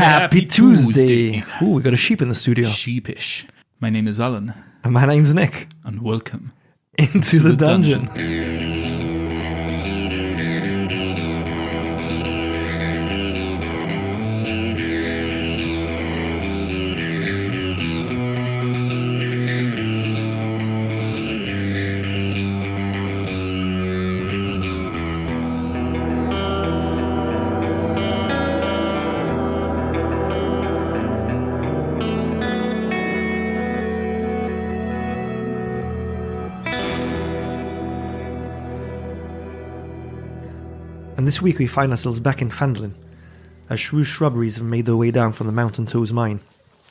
Happy Tuesday. Ooh, we got a sheep in the studio. Sheepish. My name is Alan. And my name's Nick. And welcome into the dungeon. And this week we find ourselves back in Phandalin, as Shrew's Shrubberies have made their way down from the Mountain Toes mine,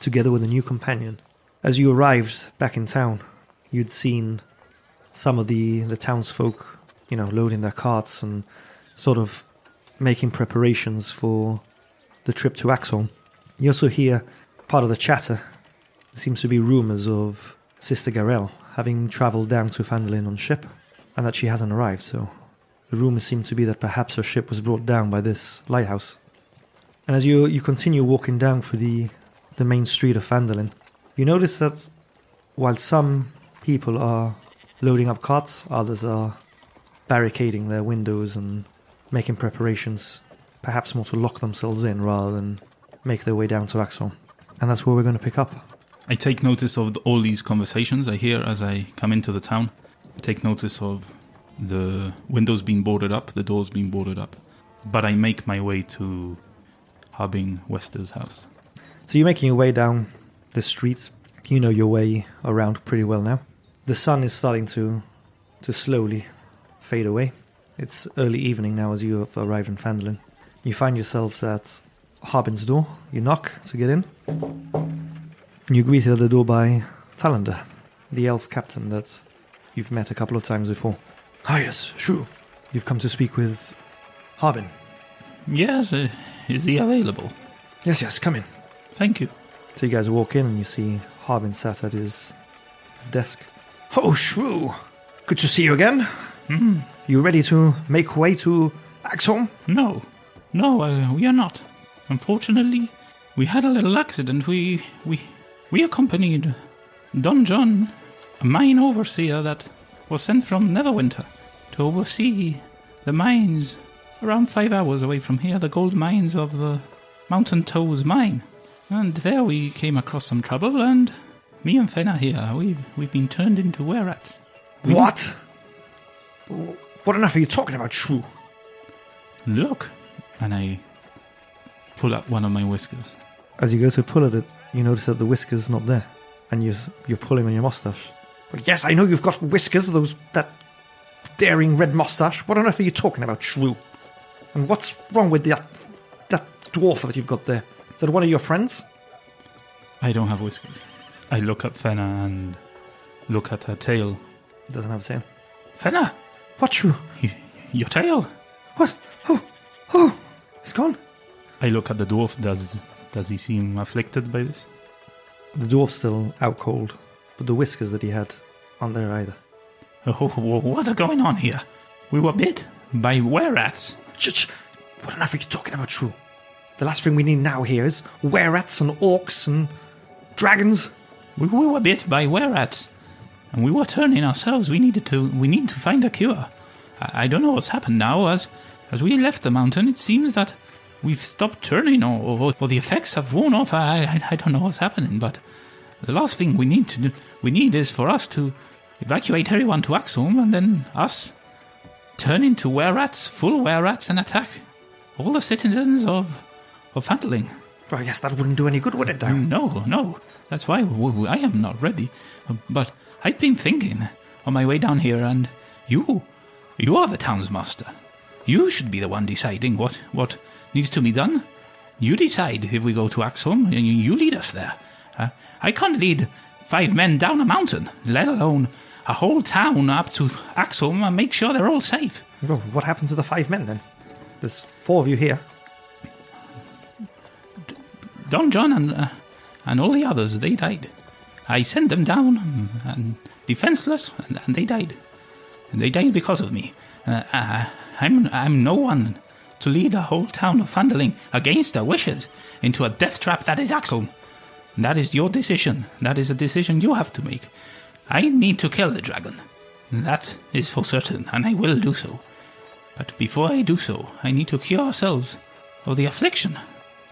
together with a new companion. As you arrived back in town, you'd seen some of the townsfolk, loading their carts and sort of making preparations for the trip to Axeholm. You also hear part of the chatter. There seems to be rumours of Sister Garelle having travelled down to Phandalin on ship, and that she hasn't arrived, so the rumours seem to be that perhaps her ship was brought down by this lighthouse. And as you continue walking down for the main street of Phandalin, you notice that while some people are loading up carts, others are barricading their windows and making preparations, perhaps more to lock themselves in rather than make their way down to Axeholm. And that's where we're going to pick up. I take notice of all these conversations I hear as I come into the town. I take notice of the windows being boarded up, the doors being boarded up. But I make my way to Harbing Wester's house. So you're making your way down the street. You know your way around pretty well now. The sun is starting to slowly fade away. It's early evening now as you have arrived in Phandalin. You find yourselves at Harbin's door. You knock to get in. And you're greeted at the door by Thalander, the elf captain that you've met a couple of times before. Ah, yes, Shrew. You've come to speak with Harbin. Yes, is he available? Yes, come in. Thank you. So you guys walk in and you see Harbin sat at his desk. Oh, Shrew. Good to see you again. You ready to make way to Axeholm? No, we are not. Unfortunately, we had a little accident. We accompanied Don Jon, a mine overseer that was sent from Neverwinter to oversee the mines around 5 hours away from here, the gold mines of the Mountain Toes mine. And there we came across some trouble, and me and Fenna here, we've been turned into were-rats. What? What on earth are you talking about, Shrew? Look, and I pull out one of my whiskers. As you go to pull at it, you notice that the whisker's not there, and you're pulling on your mustache. Well, yes, I know you've got whiskers, that daring red mustache. What on earth are you talking about, Shrew? And what's wrong with that dwarf that you've got there? Is that one of your friends? I don't have whiskers. I look at Fenna and look at her tail. Doesn't have a tail. Fenna! What, Shrew? Your tail! What? Oh! It's gone. I look at the dwarf. Does he seem afflicted by this? The dwarf's still out cold, but the whiskers that he had aren't there either. Oh, what's going on here? We were bit by were-rats. Shh. What on earth are you talking about, Shrew? The last thing we need now here is were-rats and orcs and dragons. We were bit by were-rats, and we were turning ourselves. We need to find a cure. I don't know what's happened now. As we left the mountain, it seems that we've stopped turning, or the effects have worn off. I don't know what's happening, but the last thing we need is for us to evacuate everyone to Axeholm, and then us turn into were-rats, full were-rats, and attack all the citizens of Phandalin. Well, yes, that wouldn't do any good, would it, now? No. That's why I am not ready. But I've been thinking on my way down here, and you are the town's master. You should be the one deciding what needs to be done. You decide if we go to Axeholm, and you lead us there. I can't lead 5 men down a mountain, let alone a whole town up to Axeholm and make sure they're all safe. Well, what happened to the 5 men, then? There's 4 of you here. Don Jon and all the others, they died. I sent them down and defenseless, and they died. And they died because of me. I'm no one to lead the whole town of Phandalin against their wishes into a death trap that is Axeholm. That is your decision. That is a decision you have to make. I need to kill the dragon. That is for certain, and I will do so. But before I do so, I need to cure ourselves of the affliction.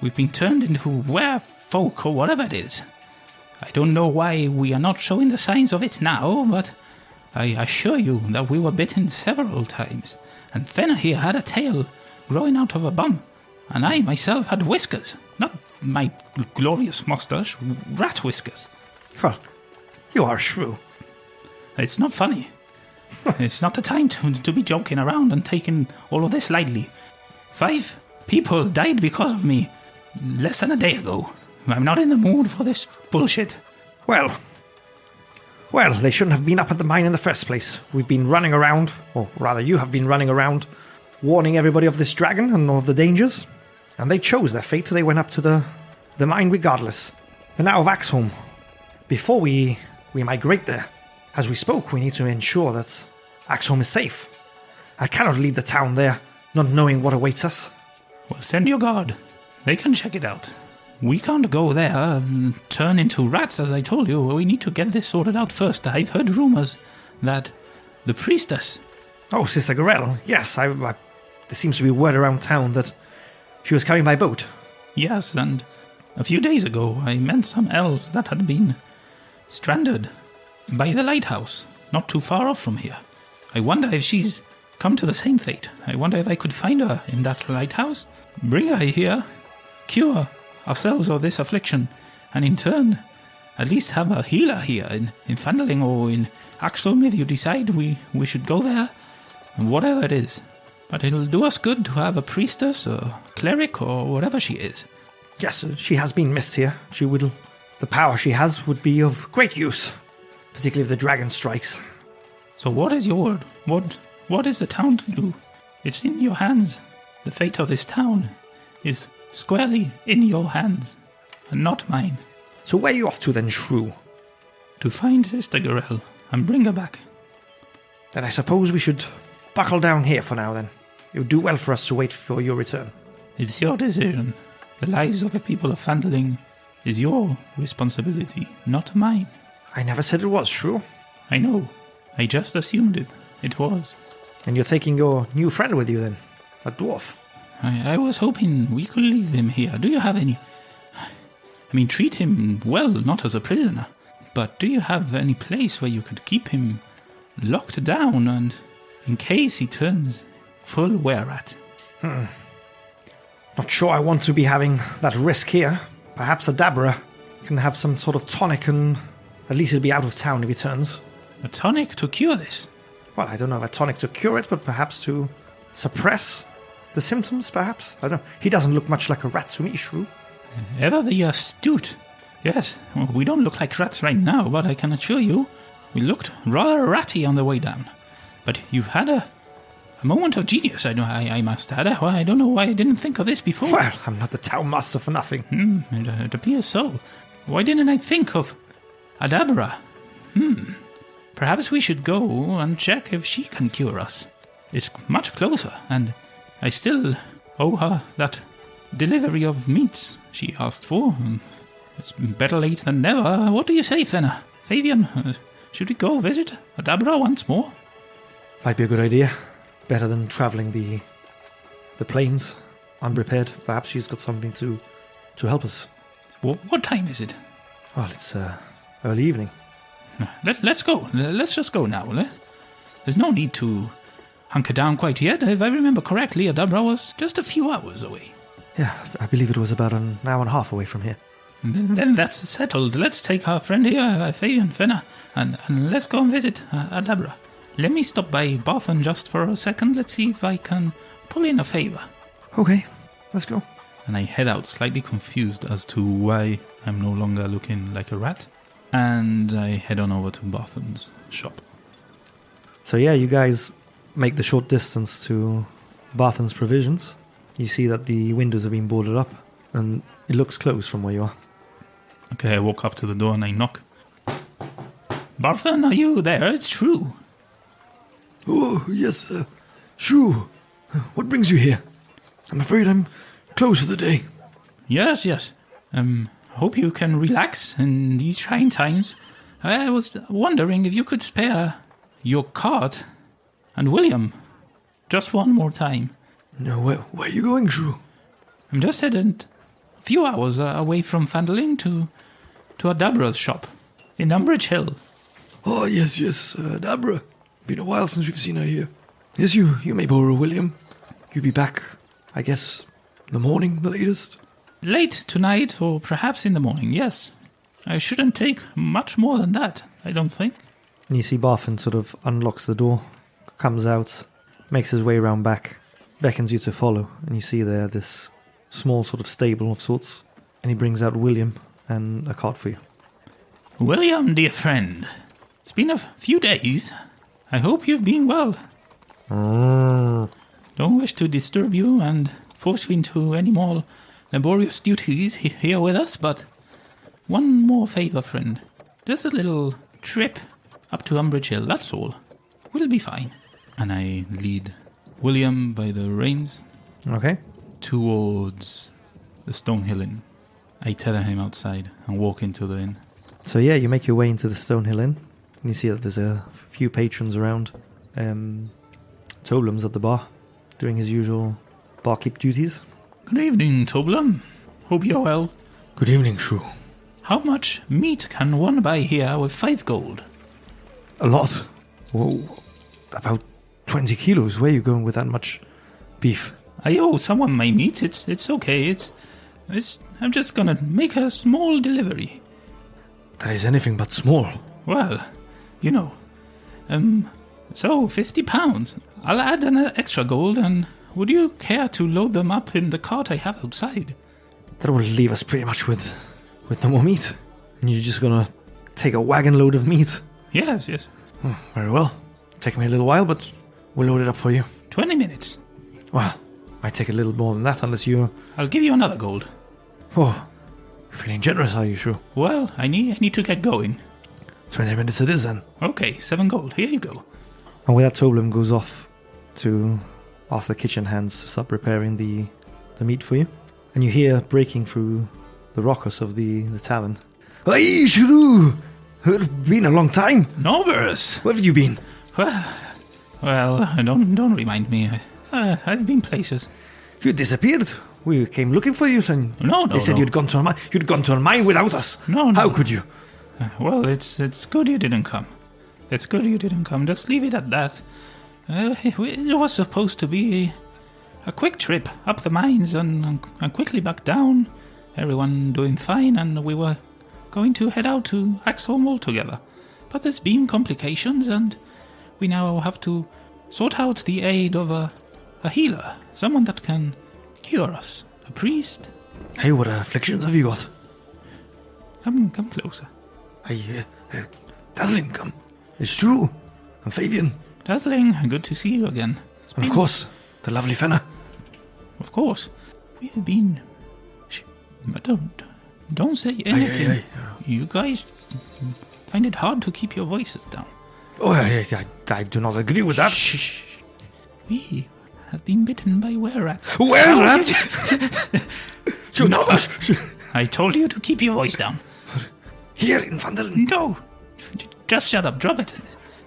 We've been turned into werefolk or whatever it is. I don't know why we are not showing the signs of it now, but I assure you that we were bitten several times, and Fenna here had a tail growing out of a bum, and I myself had whiskers. Not my glorious mustache, rat whiskers. Well, you are Shrew. It's not funny. It's not the time to be joking around and taking all of this lightly. 5 people died because of me less than a day ago. I'm not in the mood for this bullshit. Well, they shouldn't have been up at the mine in the first place. We've been running around, or rather you have been running around, warning everybody of this dragon and of the dangers. And they chose their fate. They went up to the mine regardless. And now of Axeholm. Before we migrate there, as we spoke, we need to ensure that Axeholm is safe. I cannot lead the town there, not knowing what awaits us. Well, send your guard. They can check it out. We can't go there and turn into rats, as I told you. We need to get this sorted out first. I've heard rumors that the priestess... Oh, Sister Garelle. Yes, there seems to be word around town that she was coming by boat. Yes, and a few days ago I met some elves that had been stranded by the lighthouse, not too far off from here. I wonder if she's come to the same fate. I wonder if I could find her in that lighthouse, bring her here, cure ourselves of this affliction, and in turn, at least have a healer here in Phandalin or in Axeholm if you decide we should go there, and whatever it is. But it'll do us good to have a priestess or cleric or whatever she is. Yes, she has been missed here. The power she has would be of great use, particularly if the dragon strikes. So what is your word? What is the town to do? It's in your hands. The fate of this town is squarely in your hands, and not mine. So where are you off to then, Shrew? To find Sister Garelle and bring her back. Then I suppose we should buckle down here for now then. It would do well for us to wait for your return. It's your decision. The lives of the people of Phandalin is your responsibility, not mine. I never said it was, Shrew. I know. I just assumed it. It was. And you're taking your new friend with you then? A dwarf? I was hoping we could leave him here. Do you have any... I mean, treat him well, not as a prisoner. But do you have any place where you could keep him locked down and in case he turns full were-rat? Not sure I want to be having that risk here. Perhaps Adabra can have some sort of tonic and at least he'll be out of town if he turns. A tonic to cure this? Well, I don't know if a tonic to cure it, but perhaps to suppress the symptoms, perhaps? I don't know. He doesn't look much like a rat to me, Shrew. Ever the astute. Yes, well, we don't look like rats right now, but I can assure you, we looked rather ratty on the way down. But you've had a moment of genius, I must add. I don't know why I didn't think of this before. Well, I'm not the town master for nothing. It appears so. Why didn't I think of Adabra? Perhaps we should go and check if she can cure us. It's much closer, and I still owe her that delivery of meats she asked for. It's better late than never. What do you say, Fenna? Fabian, should we go visit Adabra once more? Might be a good idea. Better than travelling the plains unprepared. Perhaps she's got something to help us. What time is it? Well, it's early evening. Let's go. Let's just go now. There's no need to hunker down quite yet. If I remember correctly, Adabra was just a few hours away. Yeah, I believe it was about an hour and a half away from here. Then that's settled. Let's take our friend here, Fabian, Fenna, and let's go and visit Adabra. Let me stop by Barthen just for a second. Let's see if I can pull in a favour. Okay, let's go. And I head out slightly confused as to why I'm no longer looking like a rat. And I head on over to Barthen's shop. So yeah, you guys make the short distance to Barthen's Provisions. You see that the windows have been boarded up, and it looks closed from where you are. Okay, I walk up to the door and I knock. Barthen, are you there? It's Shrew. Oh, yes, Shrew. What brings you here? I'm afraid I'm closed for the day. Yes. Hope you can relax in these trying times. I was wondering if you could spare your cart and William just one more time. No, where are you going, Shrew? I'm just headed a few hours away from Phandalin to Adabra's shop in Umbridge Hill. Oh, yes, Dabra. Been a while since we've seen her here. Yes, you may borrow William. You'll be back, I guess, in the morning, the latest. Late tonight, or perhaps in the morning, yes. I shouldn't take much more than that, I don't think. And you see Barfin sort of unlocks the door, comes out, makes his way round back, beckons you to follow, and you see there this small sort of stable of sorts, and he brings out William and a cart for you. William, dear friend, it's been a few days. I hope you've been well. Don't wish to disturb you and force you into any more laborious duties here with us, but one more favour, friend. Just a little trip up to Umbridge Hill, that's all. We'll be fine. And I lead William by the reins. Okay. Towards the Stone Hill Inn. I tether him outside and walk into the inn. So yeah, you make your way into the Stonehill Inn. And you see that there's a few patrons around. Toblem's at the bar, doing his usual barkeep duties. Good evening, Toblem. Hope you're well. Good evening, Shrew. How much meat can one buy here with 5 gold? A lot. Whoa, about 20 kilos. Where are you going with that much beef? I owe someone my meat. It's okay. I'm just gonna make a small delivery. That is anything but small. Well, you know. So, 50 pounds. I'll add an extra gold, and would you care to load them up in the cart I have outside? That will leave us pretty much with no more meat. And you're just gonna take a wagon load of meat? Yes. Very well. Take me a little while, but we'll load it up for you. 20 minutes. Well, might take a little more than that unless you... I'll give you another gold. Oh, feeling generous, are you, Shrew? Well, I need to get going. 20 minutes it is then. Okay, 7 gold. Here you go. And with that, Toblem goes off to ask the kitchen hands to start preparing the meat for you. And you hear breaking through the rockers of the tavern. Hey, Shrew! It's been a long time. Novers! Where have you been? Well, don't remind me. I've been places. You disappeared. We came looking for you, and No. they said you'd gone to a mine without us. No. How could you? Well, it's good you didn't come. It's good you didn't come. Just leave it at that. It was supposed to be a quick trip up the mines and quickly back down. Everyone doing fine, and we were going to head out to Axeholm altogether. But there's been complications, and we now have to sort out the aid of a healer, someone that can cure us. A priest. Hey, what afflictions have you got? Come closer. Hey, Dazzling, come. It's Shrew. I'm Fabian. Dazzling, good to see you again. And of course, the lovely Fenna. Of course. We've been... Don't say anything. Hey. You guys find it hard to keep your voices down. Oh, I do not agree with that. Shh. We have been bitten by were-rats. Were-rats? No! I told you to keep your voice down. Here in Phandalin. No! Just shut up. Drop it.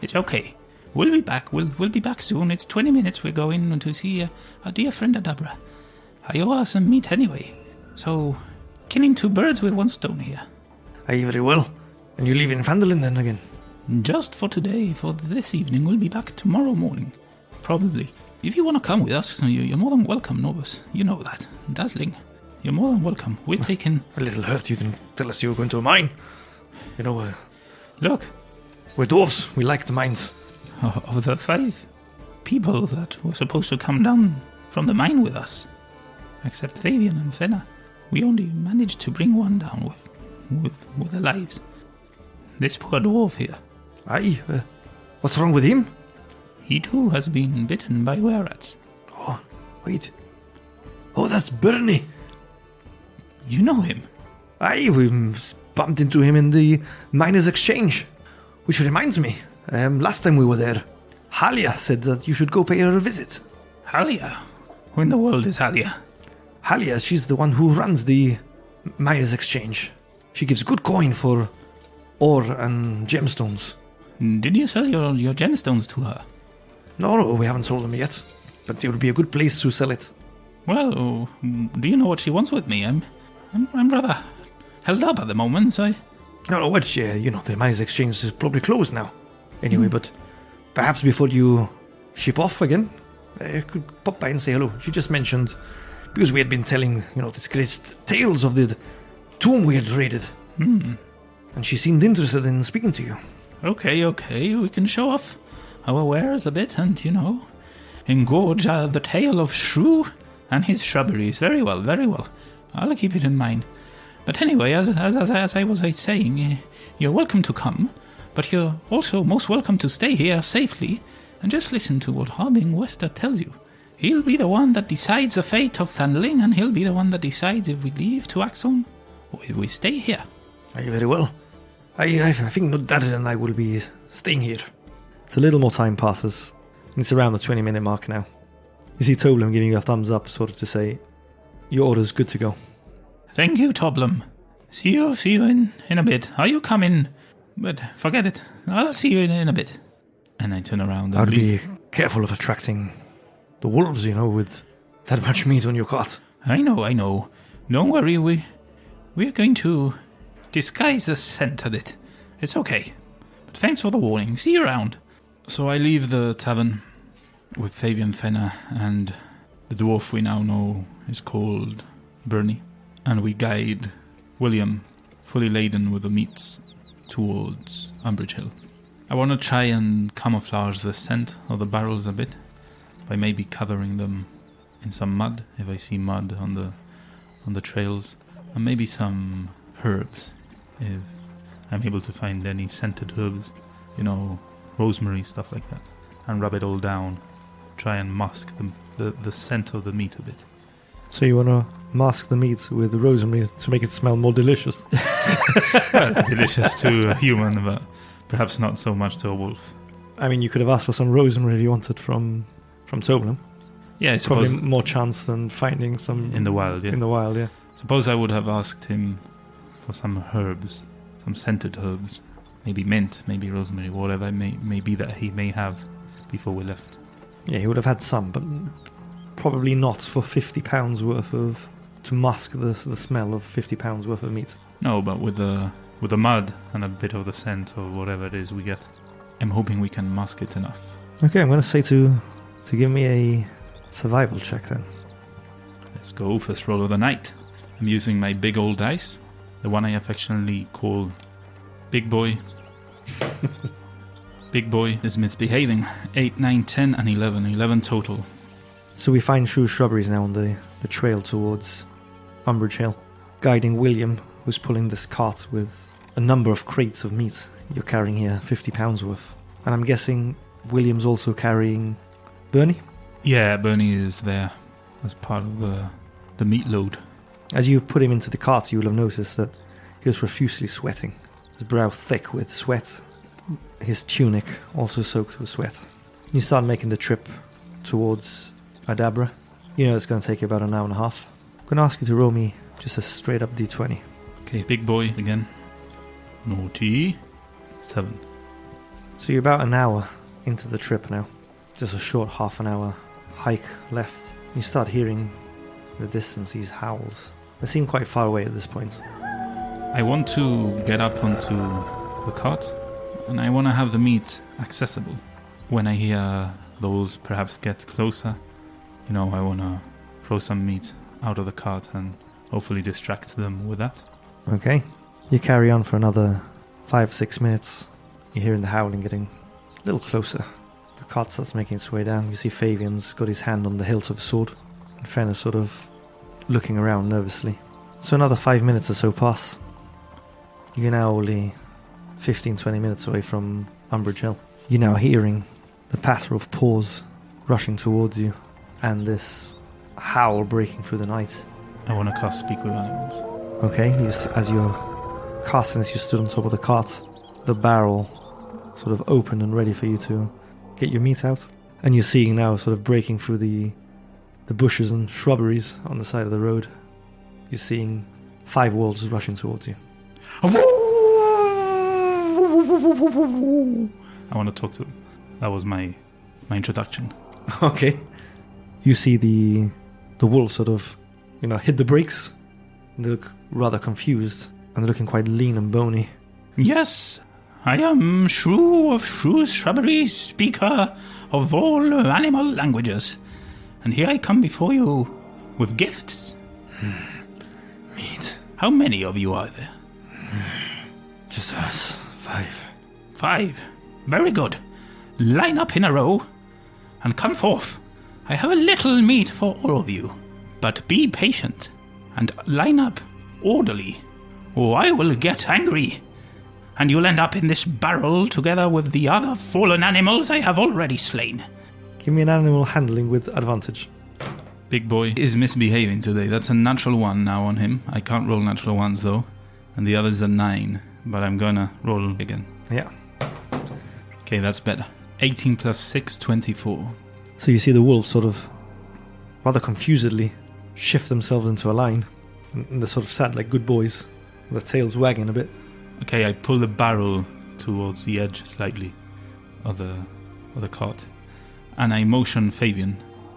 It's okay. We'll be back. We'll be back soon. It's 20 minutes. We're going to see our dear friend Adabra. I owe her some meat anyway. So, killing 2 birds with 1 stone here. Aye, very well. And you leave in Phandalin then again? Just for today. For this evening. We'll be back tomorrow morning. Probably. If you want to come with us, you're more than welcome, Novus. You know that. Dazzling. You're more than welcome. We're taking... A little hurt you didn't tell us you were going to a mine. You know, Look. we're dwarves. We like the mines. Of the 5 people that were supposed to come down from the mine with us, except Fabian and Fenna, we only managed to bring 1 down with their lives. This poor dwarf here. Aye, what's wrong with him? He too has been bitten by were-rats. Oh, wait. Oh, that's Bernie. You know him? Aye, we bumped into him in the miners' exchange. Which reminds me, last time we were there, Halia said that you should go pay her a visit. Halia? Who in the world is Halia? Halia, she's the one who runs the miners' exchange. She gives good coin for ore and gemstones. Did you sell your gemstones to her? No, we haven't sold them yet. But it would be a good place to sell it. Well, do you know what she wants with me? I'm rather held up at the moment, so No, what? The miners' exchange is probably closed now. Anyway, but perhaps before you ship off again, I could pop by and say hello. She just mentioned, because we had been telling, these great tales of the tomb we had raided. And she seemed interested in speaking to you. Okay, we can show off our wares a bit and, engorge the tale of Shrew and his shrubberies. Very well. I'll keep it in mind. But anyway, as I was saying, you're welcome to come, but you're also most welcome to stay here safely and just listen to what Harbing Wester tells you. He'll be the one that decides the fate of Phandalin, and he'll be the one that decides if we leave to Axeholm or if we stay here. Very well. I think no Dad and I will be staying here. So a little more time passes, and it's around the 20-minute mark now. You see Toblum giving you a thumbs up, sort of to say, your order's good to go. Thank you, Toblum. See you in a bit. Are you coming? But forget it. I'll see you in a bit. And I turn around and I'd be careful of attracting the wolves, with that much meat on your cart. I know. Don't worry, we're going to disguise the scent a bit. It's okay. But thanks for the warning. See you around. So I leave the tavern with Fabian Fenner and the dwarf we now know is called Bernie. And we guide William, fully laden with the meats, towards Umbridge Hill. I want to try and camouflage the scent of the barrels a bit by maybe covering them in some mud, if I see mud on the trails, and maybe some herbs, if I'm able to find any scented herbs, rosemary, stuff like that, and rub it all down, try and mask the scent of the meat a bit. So you want to mask the meat with rosemary to make it smell more delicious? Well, delicious to a human, but perhaps not so much to a wolf. I mean, you could have asked for some rosemary if you wanted from Toblum. Yeah, I suppose. Probably more chance than finding some... In the wild, yeah. In the wild, yeah. Suppose I would have asked him for some herbs, some scented herbs. Maybe mint, maybe rosemary, whatever it may be that he may have before we left. Yeah, he would have had some, but probably not for £50 worth of... to mask the smell of £50 worth of meat. No, but with the mud and a bit of the scent or whatever it is we get, I'm hoping we can mask it enough. Okay, I'm going to say to give me a survival check then. Let's go, first roll of the night. I'm using my big old dice, the one I affectionately call Big Boy. Big Boy is misbehaving. 8, 9, 10 and 11. 11 total. So we find Shrubberies now on the trail towards Umbridge Hill, guiding William, who's pulling this cart with a number of crates of meat. You're carrying here £50 worth. And I'm guessing William's also carrying Bernie? Yeah, Bernie is there as part of the meat load. As you put him into the cart, you will have noticed that he was profusely sweating. His brow thick with sweat. His tunic also soaked with sweat. You start making the trip towards Adabra. You know it's going to take you about an hour and a half. I'm going to ask you to roll me just a straight up d20. Okay, Big Boy again. Naughty. 7. So you're about an hour into the trip now. Just a short half an hour hike left. You start hearing in the distance these howls. They seem quite far away at this point. I want to get up onto the cart, and I want to have the meat accessible. When I hear those perhaps get closer, I want to throw some meat out of the cart and hopefully distract them with that. Okay. You carry on for another 5-6 minutes. You're hearing the howling getting a little closer. The cart starts making its way down. You see Fabian's got his hand on the hilt of a sword, and Fen is sort of looking around nervously. So another 5 minutes or so pass. You're now only 15-20 minutes away from Umbridge Hill. You're now hearing the patter of paws rushing towards you, and this howl breaking through the night. I want to cast Speak with Animals. Okay, as you're casting this, you stood on top of the cart. The barrel sort of open and ready for you to get your meat out. And you're seeing now sort of breaking through the the bushes and shrubberies on the side of the road, you're seeing 5 wolves rushing towards you. I want to talk to them. That was my introduction. Okay. You see the wolves sort of, hit the brakes. They look rather confused, and they're looking quite lean and bony. Yes, I am Shrew of Shrew's Shrubberies, speaker of all animal languages. And here I come before you with gifts. Meat. How many of you are there? Just us. 5. 5. Very good. Line up in a row and come forth. I have a little meat for all of you, but be patient and line up orderly, or I will get angry, and you'll end up in this barrel together with the other fallen animals I have already slain. Give me an animal handling with advantage. Big boy is misbehaving today. That's a natural 1 now on him. I can't roll natural 1s though, and the other's a 9, but I'm gonna roll again. Yeah. Okay, that's better. 18 plus 6, 24. So you see the wolves sort of, rather confusedly, shift themselves into a line, and they're sort of sat like good boys, with their tails wagging a bit. Okay, I pull the barrel towards the edge slightly of the cart, and I motion Fabian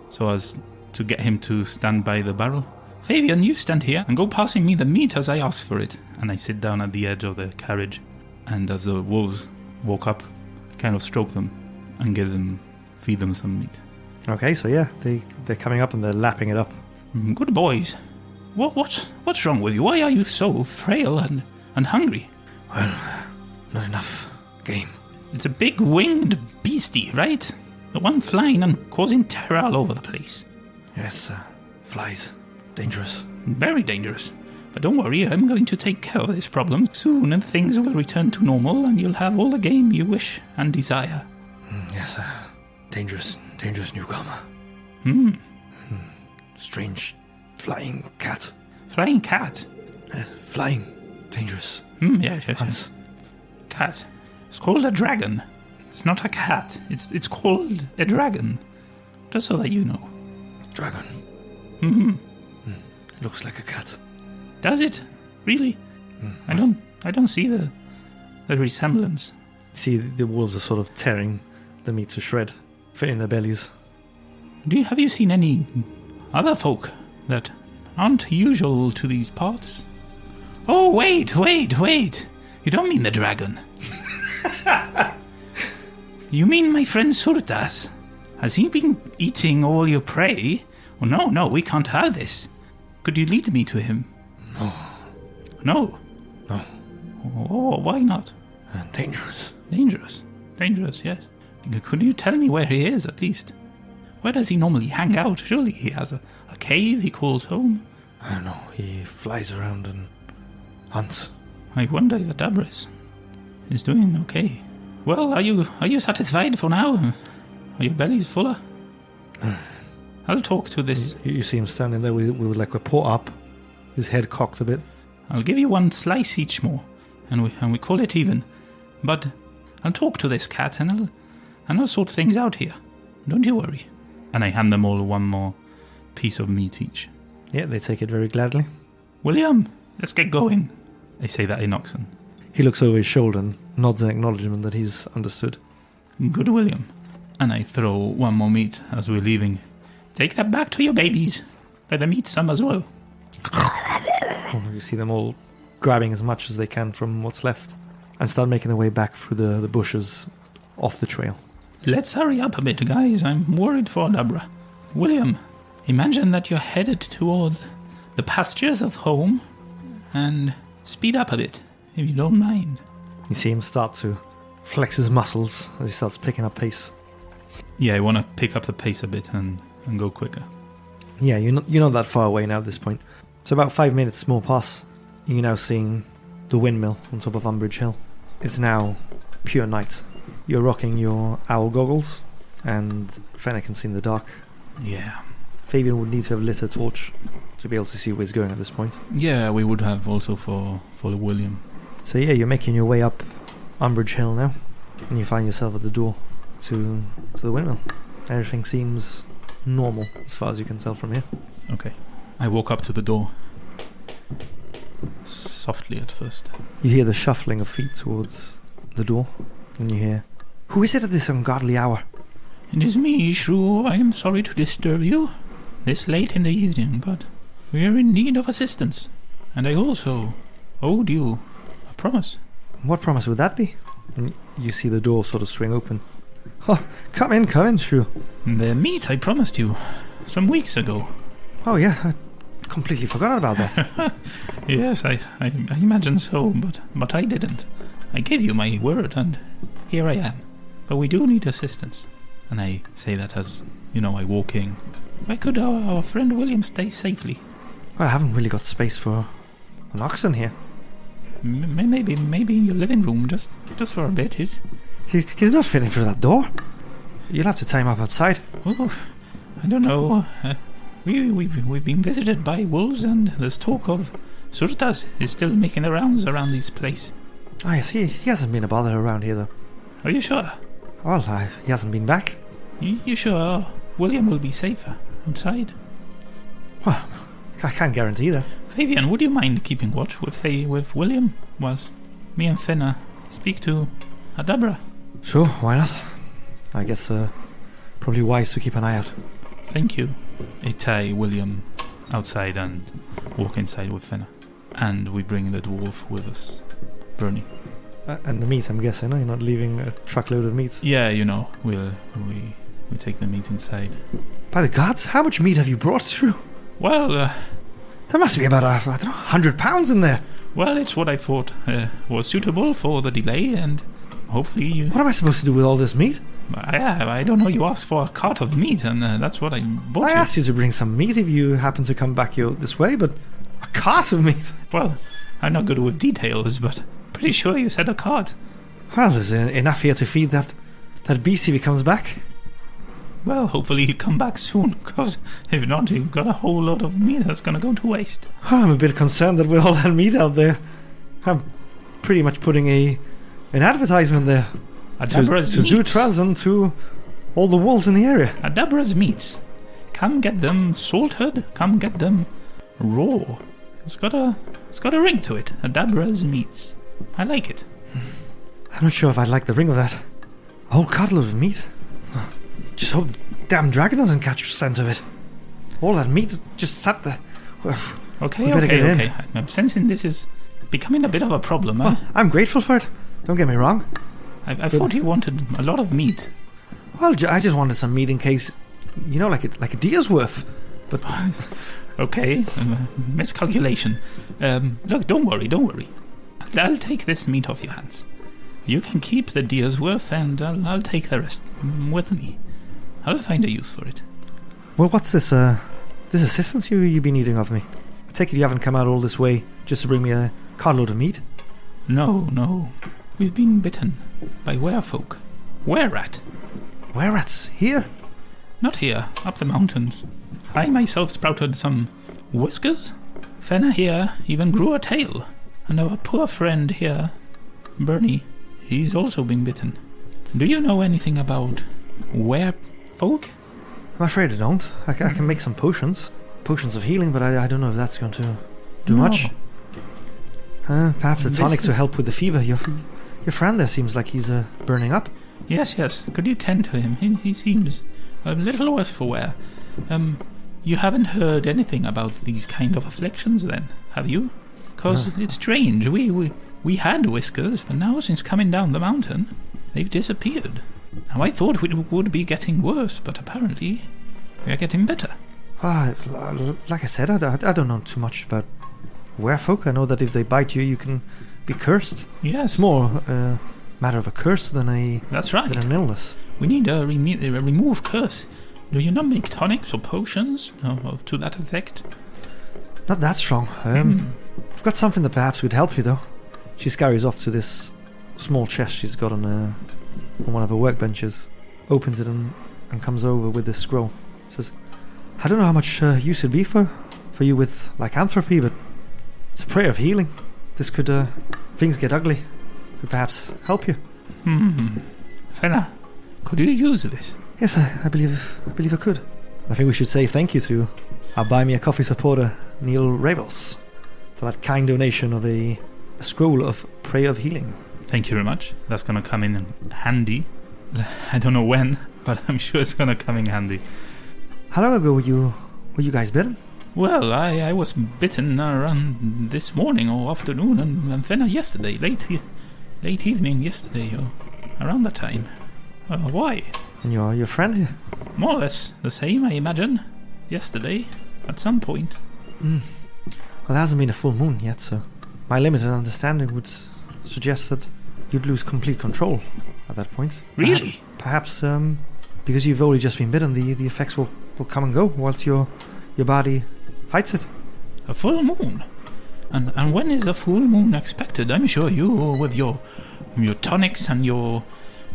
so as to get him to stand by the barrel. Fabian, you stand here and go passing me the meat as I ask for it. And I sit down at the edge of the carriage, and as the wolves walk up, I kind of stroke them and feed them some meat. Okay, so yeah, they're coming up and they're lapping it up. Good boys. What's wrong with you? Why are you so frail and hungry? Well, not enough game. It's a big winged beastie, right? The one flying and causing terror all over the place. Yes, flies. Dangerous. Very dangerous. But don't worry, I'm going to take care of this problem soon, and things will return to normal, and you'll have all the game you wish and desire. Yes, dangerous newcomer. Strange flying cat. Flying cat? Flying. Dangerous. Yes. Hunts. Cat. It's called a dragon. It's not a cat. It's called a dragon. Just so that you know. Dragon. Looks like a cat. Does it? Really? I don't see the resemblance. See, the wolves are sort of tearing the meat to shred, filling their bellies. Have you seen any other folk that aren't usual to these parts? Oh, wait. You don't mean the dragon. You mean my friend Surtas? Has he been eating all your prey? Oh, no, we can't have this. Could you lead me to him? No? No. Oh, why not? Dangerous. Dangerous, yes. Could you tell me where he is, at least? Where does he normally hang out? Surely he has a cave he calls home. I don't know. He flies around and hunts. I wonder if Adabris is doing okay. Well, are you satisfied for now? Are your bellies fuller? I'll talk to this. You see him standing there with like a paw up, his head cocked a bit. I'll give you 1 slice each more, and we call it even. But I'll talk to this cat, and I'll sort things out here. Don't you worry. And I hand them all 1 more piece of meat each. Yeah, they take it very gladly. William, let's get going. I say that in Oxen. He looks over his shoulder and nods in acknowledgement that he's understood. Good, William. And I throw 1 more meat as we're leaving. Take that back to your babies. Let them eat some as well. You see them all grabbing as much as they can from what's left and start making their way back through the bushes off the trail. Let's hurry up a bit, guys. I'm worried for Adabra. William, imagine that you're headed towards the pastures of home and speed up a bit, if you don't mind. You see him start to flex his muscles as he starts picking up pace. Yeah, I want to pick up the pace a bit and go quicker. Yeah, you're not that far away now at this point. So about 5 minutes more pass. You're now seeing the windmill on top of Umbridge Hill. It's now pure night. You're rocking your owl goggles, and Fenner can see in the dark. Yeah. Fabian would need to have lit a torch to be able to see where he's going at this point. Yeah, we would have also for the William. So yeah, you're making your way up Umbridge Hill now, and you find yourself at the door to the windmill. Everything seems normal, as far as you can tell from here. Okay. I walk up to the door. Softly at first. You hear the shuffling of feet towards the door, and you hear, "Who is it at this ungodly hour?" It is me, Shrew. I am sorry to disturb you this late in the evening, but we are in need of assistance. And I also owed you a promise. What promise would that be? And you see the door sort of swing open. Oh, come in, Shrew. The meat I promised you some weeks ago. Oh yeah, I completely forgot about that. Yes, I imagine so, but I didn't. I gave you my word, and here I am. But we do need assistance. And I say that as, I walk in. Why could our friend William stay safely? Well, I haven't really got space for an oxen here. Maybe in your living room, just for a bit. He's not fitting through that door. You'll have to tie him up outside. Oh, I don't know. We've been visited by wolves, and there's talk of Surtas is still making the rounds around this place. Ah, yes, he hasn't been a bother around here, though. Are you sure? Well, he hasn't been back. You sure William will be safer outside? Well, I can't guarantee that. Fabian, would you mind keeping watch with William whilst me and Fenna speak to Adabra? Sure, why not? I guess probably wise to keep an eye out. Thank you. I tie William outside and walk inside with Fenna. And we bring the dwarf with us, Bernie. And the meat, I'm guessing, you're not leaving a truckload of meat. Yeah, we take the meat inside. By the gods, how much meat have you brought through? Well, there must be about, 100 pounds in there. Well, it's what I thought was suitable for the delay, and hopefully you... What am I supposed to do with all this meat? I don't know, you asked for a cart of meat, and that's what I bought you. I asked you to bring some meat if you happen to come back here this way, but a cart of meat? Well, I'm not good with details, but pretty sure you said a cart. Well, there's enough here to feed that beast if he comes back. Well, hopefully he'll come back soon, because if not, you've got a whole lot of meat that's going to go to waste. Well, I'm a bit concerned that with all that meat out there, I'm pretty much putting an advertisement there to Zutras and to all the wolves in the area. Adabra's meats. Come get them salted, come get them raw. It's got a ring to it. Adabra's meats. I like it. I'm not sure if I'd like the ring of that. A whole cartload of meat. Just hope the damn dragon doesn't catch scent of it. All that meat just sat there. Okay. I'm sensing this is becoming a bit of a problem. Well, I'm grateful for it. Don't get me wrong. I thought you wanted a lot of meat. Well, I just wanted some meat in case, like a deer's worth. But okay, miscalculation. Look, don't worry. I'll take this meat off your hands. You can keep the deer's worth, and I'll take the rest with me. I'll find a use for it. Well, what's this assistance you've been needing of me? I take it you haven't come out all this way just to bring me a carload of meat? No. We've been bitten by werefolk. Were-rat. Were-rats? Here? Not here, up the mountains. I myself sprouted some whiskers. Fenna here even grew a tail. And our poor friend here, Bernie, he's also been bitten. Do you know anything about werefolk? I'm afraid I don't. I can make some potions of healing, but I don't know if that's going to do much. Perhaps the tonics will help with the fever. Your friend there seems like he's burning up. Yes. Could you tend to him? He seems a little worse for wear. You haven't heard anything about these kind of afflictions then, have you? Because it's strange. We had whiskers, but now since coming down the mountain, they've disappeared. Now I thought we would be getting worse, but apparently we are getting better. Like I said, I don't know too much about werefolk. I know that if they bite you, you can be cursed. Yes. It's more a matter of a curse than That's right. Than an illness. We need a remove curse. Do you not make tonics or potions to that effect? Not that strong. I've got something that perhaps would help you, though. She scurries off to this small chest she's got on one of her workbenches, opens it and comes over with this scroll. Says, I don't know how much use it'd be for you with lycanthropy, but it's a prayer of healing. This could, things get ugly, could perhaps help you. Fenna, could you use this? Yes, I believe I could. I think we should say thank you to our Buy Me a Coffee supporter, Neil Ravos, for that kind donation of a scroll of Prayer of Healing. Thank you very much. That's going to come in handy. I don't know when, but I'm sure it's going to come in handy. How long ago were you guys bitten? Well, I was bitten around this morning or afternoon, and then yesterday, late evening yesterday, or around that time. Why? And your friend here? More or less the same, I imagine. Yesterday, at some point. Well, there hasn't been a full moon yet, so my limited understanding would suggest that you'd lose complete control at that point. Really? Perhaps because you've only just been bitten, the effects will come and go whilst your body fights it. A full moon? And when is a full moon expected? I'm sure you, with your tonics and your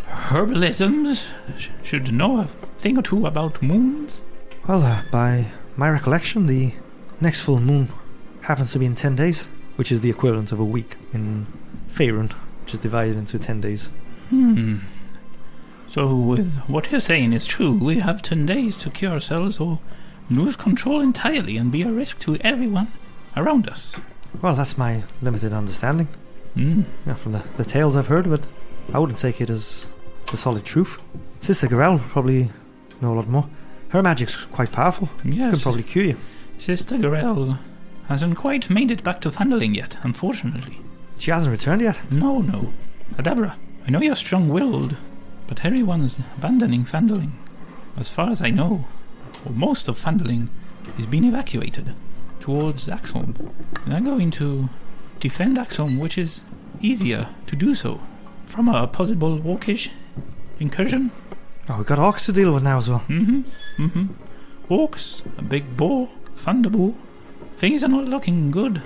herbalisms, should know a thing or two about moons. Well, by my recollection, the next full moon happens to be in 10 days, which is the equivalent of a week in Faerun, which is divided into 10 days. So, if what you're saying is true, we have 10 days to cure ourselves or lose control entirely and be a risk to everyone around us. Well, that's my limited understanding. Yeah, from the tales I've heard, but I wouldn't take it as the solid truth. Sister Garelle would probably know a lot more. Her magic's quite powerful. Yes. She can probably cure you. Sister Garelle hasn't quite made it back to Phandalin yet, unfortunately. She hasn't returned yet? No. Adabra, I know you're strong-willed, but everyone's abandoning Phandalin. As far as I know, most of Phandalin is being evacuated towards Axeholm. They're going to defend Axeholm, which is easier to do so from a possible orcish incursion. Oh, we've got orcs to deal with now as well. Orcs, a big boar, thunderbolt. Things are not looking good.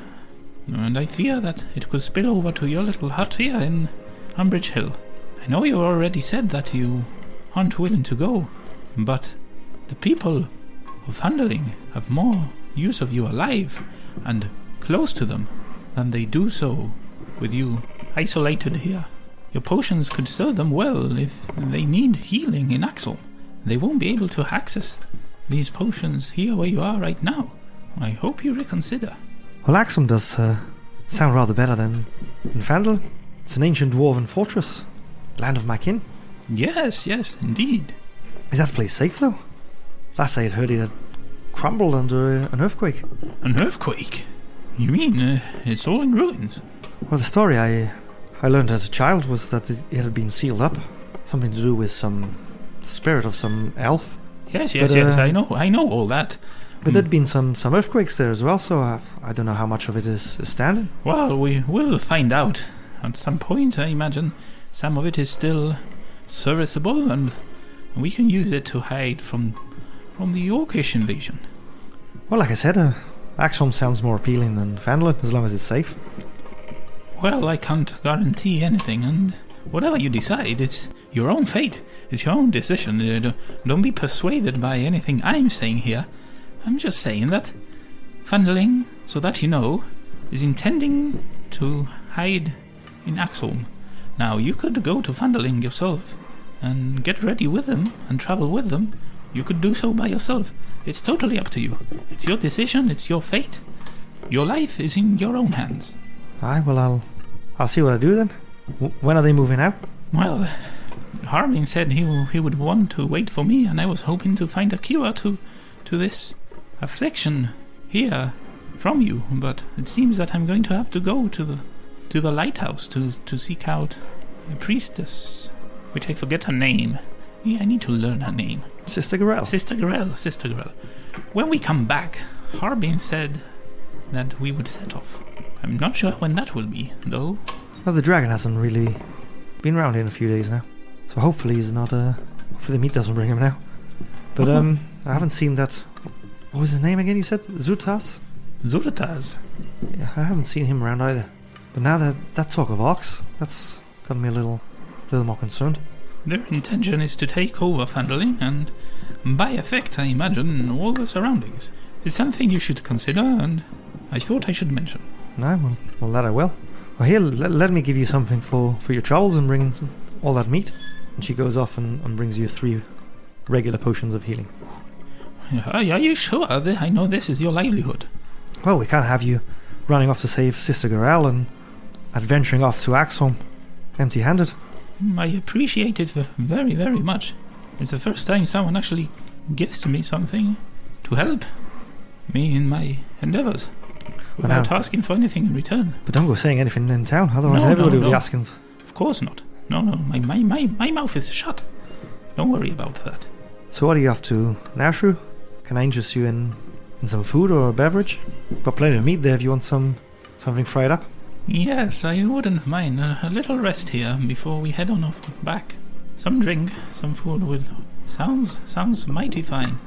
And I fear that it could spill over to your little hut here in Umbridge Hill. I know you already said that you aren't willing to go, but the people of Phandalin have more use of you alive and close to them than they do so with you isolated here. Your potions could serve them well if they need healing in Axeholm. They won't be able to access these potions here where you are right now. I hope you reconsider. Well, Axeholm does sound rather better than Phandalin. It's an ancient dwarven fortress. Land of my kin. Yes, indeed. Is that place safe, though? Last I had heard it had crumbled under an earthquake. An earthquake? You mean it's all in ruins? Well, the story I learned as a child was that it had been sealed up. Something to do with some spirit of some elf. Yes, I know all that. But there'd been some earthquakes there as well, so I don't know how much of it is standing. Well, we will find out at some point, I imagine. Some of it is still serviceable, and we can use it to hide from the orcish invasion. Well, like I said, Axeholm sounds more appealing than Phandalin, as long as it's safe. Well, I can't guarantee anything, and whatever you decide, it's your own fate. It's your own decision. Don't be persuaded by anything I'm saying here. I'm just saying that Phandalin, so that you know, is intending to hide in Axeholm. Now, you could go to Phandalin yourself and get ready with them and travel with them. You could do so by yourself. It's totally up to you. It's your decision, it's your fate. Your life is in your own hands. Aye, well, I'll see what I do then. When are they moving out? Well, Harbin said he would want to wait for me, and I was hoping to find a cure to this affliction here from you, but it seems that I'm going to have to go to the lighthouse to seek out a priestess, which I forget her name. Yeah, I need to learn her name. Sister Garelle. Sister Garelle. When we come back, Harbin said that we would set off. I'm not sure when that will be, though. Well, the dragon hasn't really been around here in a few days now, so hopefully he's not. Hopefully the meat doesn't bring him now. But I haven't seen that. What was his name again? You said Zutas. Yeah, I haven't seen him around either. But now that talk of orcs, that's got me a little more concerned. Their intention is to take over Phandalin and, by effect, I imagine, all the surroundings. It's something you should consider, and I thought I should mention. No, well, that I will. Well, here, let me give you something for your troubles and bring in all that meat. And she goes off and brings you 3 regular potions of healing. Are you sure? I know this is your livelihood. Well, we can't have you running off to save Sister Garelle and adventuring off to Axeholm empty-handed. I appreciate it very, very much. It's the first time someone actually gives me something to help me in my endeavours without asking for anything in return. But don't go saying anything in town, otherwise everybody will be asking. Of course not. No, my mouth is shut. Don't worry about that. So what are you up to now, Shrew? Can I interest you in some food or a beverage? Got plenty of meat there if you want something fried up. Yes, I wouldn't mind a little rest here before we head on off back. Some drink, some food would sounds mighty fine.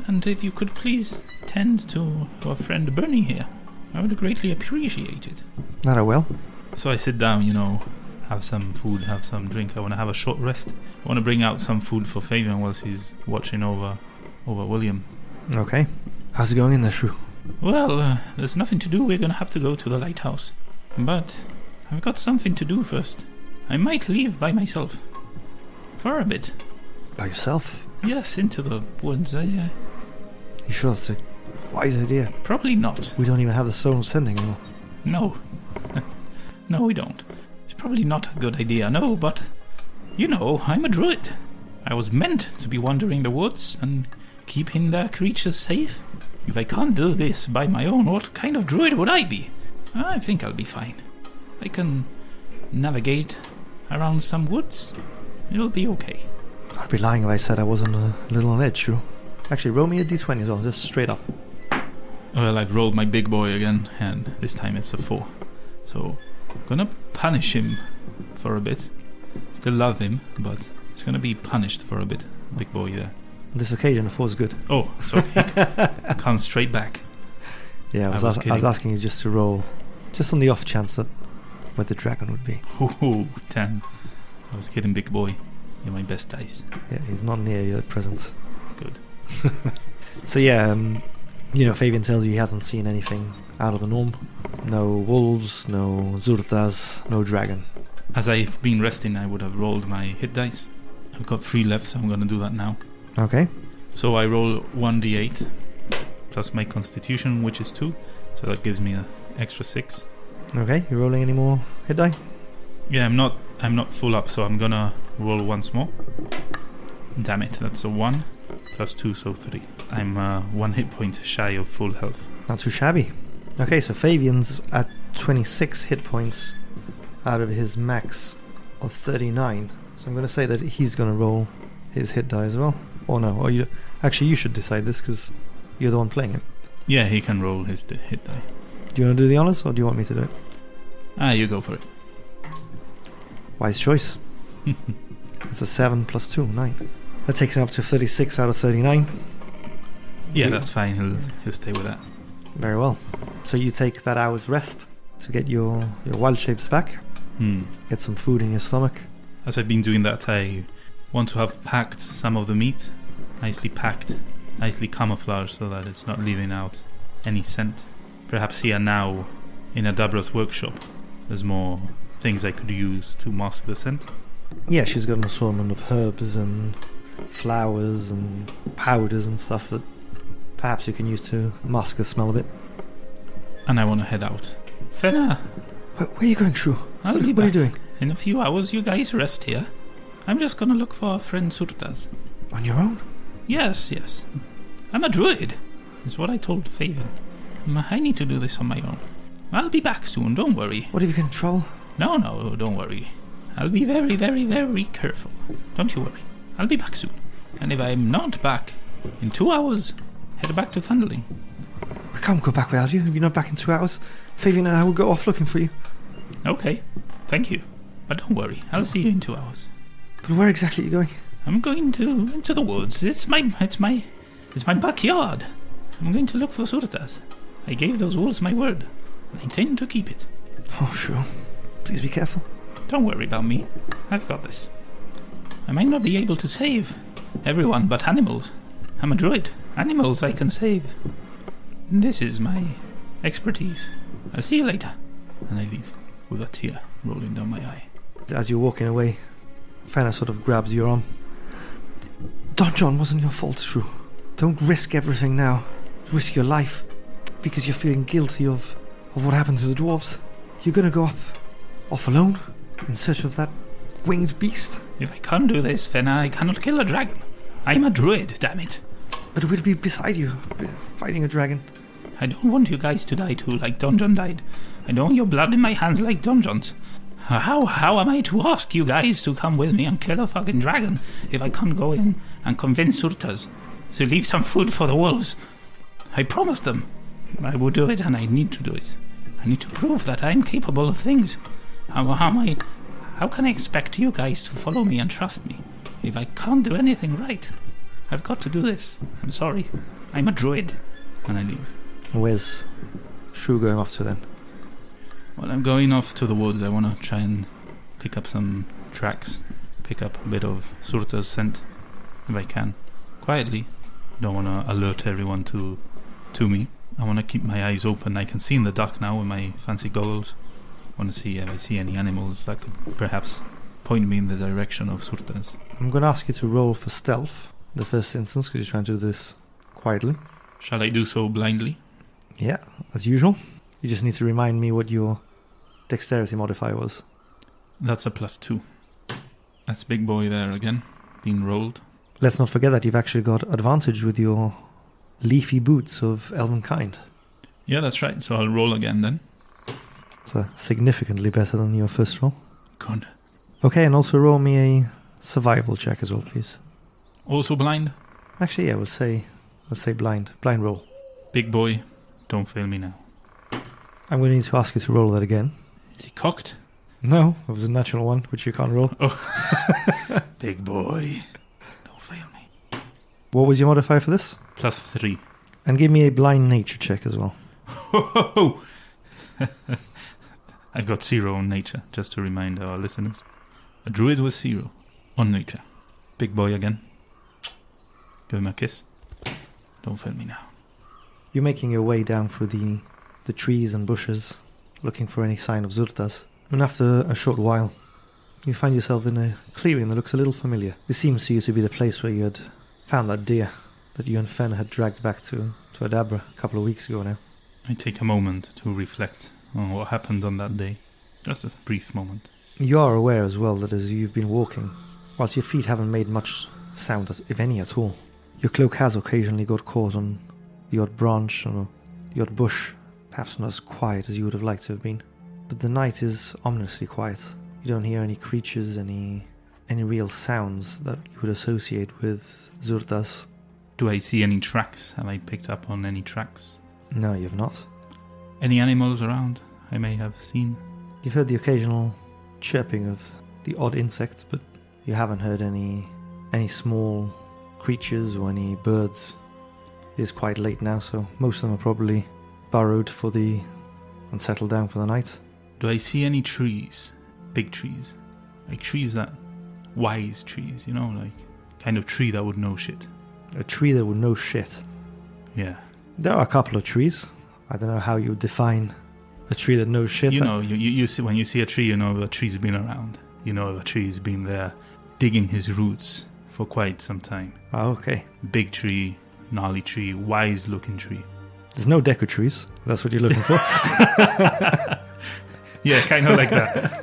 And if you could please tend to our friend Bernie here, I would greatly appreciate it. That I will. So I sit down, have some food, have some drink. I want to have a short rest. I want to bring out some food for Fabian whilst he's watching over William. Okay. How's it going in there, Shrew? Well, there's nothing to do. We're going to have to go to the lighthouse. But I've got something to do first. I might leave by myself. For a bit. By yourself? Yes, into the woods. You sure that's a wise idea? Probably not. We don't even have the stone sending anymore. No. No, we don't. It's probably not a good idea, no, but... I'm a druid. I was meant to be wandering the woods and keeping their creatures safe. If I can't do this by my own, what kind of druid would I be? I think I'll be fine. I can navigate around some woods. It'll be okay. I'd be lying if I said I wasn't a little on edge, Shrew. Actually, roll me a d20 as well, just straight up. Well, I've rolled my big boy again, and this time it's a 4. So, I'm gonna punish him for a bit. Still love him, but he's gonna be punished for a bit. Big boy there. On this occasion, the 4 is good. Oh, sorry. Comes straight back. Yeah, I was asking you just to roll, just on the off chance that where the dragon would be. Ooh, 10. I was kidding, big boy. You're my best dice. Yeah, he's not near you at present. Good. So yeah, Fabian tells you he hasn't seen anything out of the norm. No wolves, no zurtas, no dragon. As I've been resting, I would have rolled my hit dice. I've got 3 left, so I'm going to do that now. Okay. So I roll 1d8 plus my constitution, which is 2. So that gives me an extra 6. Okay, you rolling any more hit die? Yeah, I'm not full up, so I'm gonna roll once more. Damn it, that's a 1 plus 2, so 3. I'm 1 hit point shy of full health. Not too shabby. Okay, so Fabian's at 26 hit points out of his max of 39. So I'm going to say that he's going to roll his hit die as well. Or no, or you should decide this because you're the one playing it. Yeah, he can roll his hit die. Do you want to do the honors or do you want me to do it? You go for it. Wise choice. It's a 7 plus 2, 9. That takes him up to 36 out of 39. Yeah, that's fine. He'll stay with that. Very well. So you take that hour's rest to get your wild shapes back. Get some food in your stomach. As I've been doing that, I want to have packed some of the meat. Nicely packed. Nicely camouflaged so that it's not leaving out any scent. Perhaps here now, in Adabra's workshop, there's more things I could use to mask the scent. Yeah, she's got an assortment of herbs and flowers and powders and stuff that perhaps you can use to mask the smell a bit. And I want to head out. Fenna! Where are you going, Shrew? I'll be back. What are you doing? In a few hours, you guys rest here. I'm just gonna look for our friend Surtas. On your own? Yes. I'm a druid, is what I told Fabian. I need to do this on my own. I'll be back soon, don't worry. What, if you get in trouble? No, don't worry. I'll be very, very, very careful. Don't you worry. I'll be back soon. And if I'm not back in 2 hours, head back to Phandalin. We can't go back without you. If you're not back in 2 hours, Fabian and I will go off looking for you. Okay, thank you. But don't worry, I'll see you in 2 hours. But where exactly are you going? I'm going into the woods. It's my backyard. I'm going to look for surtas. I gave those wolves my word, and I intend to keep it. Oh, sure. Please be careful. Don't worry about me. I've got this. I might not be able to save everyone but animals. I'm a druid. Animals I can save. This is my expertise. I'll see you later. And I leave with a tear rolling down my eye. As you're walking away, Fenna sort of grabs your arm. Don Jon wasn't your fault, Shrew. Don't risk everything now. Risk your life because you're feeling guilty of what happened to the dwarves. You're gonna go off alone in search of that winged beast. If I can't do this, then I cannot kill a dragon. I'm a druid, damn it. But we'll be beside you, fighting a dragon. I don't want you guys to die too, like Don Jon died. I don't want your blood in my hands like Don Jon's. How am I to ask you guys to come with me and kill a fucking dragon if I can't go in and convince Surtas to leave some food for the wolves? I promised them I would do it, and I need to do it. I need to prove that I'm capable of things. How can I expect you guys to follow me and trust me if I can't do anything right? I've got to do this. I'm sorry. I'm a druid. And I leave. Where's Shrew going off to then? Well, I'm going off to the woods. I want to try and pick up some tracks. Pick up a bit of Surta's scent, if I can. Quietly. Don't want to alert everyone to me. I want to keep my eyes open. I can see in the dark now with my fancy goggles. I want to see if I see any animals that could perhaps point me in the direction of Surta's. I'm going to ask you to roll for stealth the first instance because you're trying to do this quietly. Shall I do so blindly? Yeah, as usual. You just need to remind me what your dexterity modifier was. That's a +2. That's big boy there again, being rolled. Let's not forget that you've actually got advantage with your leafy boots of elven kind. Yeah, that's right. So I'll roll again then. So significantly better than your first roll. Good. Okay, and also roll me a survival check as well, please. Also blind? Actually, yeah, we'll say blind. Blind roll. Big boy, don't fail me now. I'm going to need to ask you to roll that again. Is he cocked? No, it was a natural one, which you can't roll. Oh. Big boy, don't fail me. What was your modifier for this? +3. And give me a blind nature check as well. I've got 0 on nature, just to remind our listeners. A druid was 0 on nature. Big boy again. Give him a kiss. Don't fail me now. You're making your way down through the trees and bushes, looking for any sign of Zurtas. And after a short while, you find yourself in a clearing that looks a little familiar. This seems to you to be the place where you had found that deer that you and Fen had dragged back to Adabra a couple of weeks ago now. I take a moment to reflect on what happened on that day. Just a brief moment. You are aware as well that as you've been walking, whilst your feet haven't made much sound, if any at all, your cloak has occasionally got caught on the odd branch or the odd bush, perhaps not as quiet as you would have liked to have been. But the night is ominously quiet. You don't hear any creatures, any real sounds that you would associate with Zurtas. Do I see any tracks? Have I picked up on any tracks? No, you've not. Any animals around I may have seen? You've heard the occasional chirping of the odd insect, but you haven't heard any small creatures or any birds. It is quite late now, so most of them are probably burrowed and settled down for the night. Do I see any trees? Big trees? Like trees that... wise trees, you know, like kind of tree that would know shit. A tree that would know shit? Yeah. There are a couple of trees. I don't know how you would define a tree that knows shit. You know, you see, when you see a tree, you know the tree's been around. You know the tree's been there digging his roots for quite some time. Oh, okay. Big tree, gnarly tree, wise looking tree. There's no deco trees. That's what you're looking for. Yeah, kind of like that.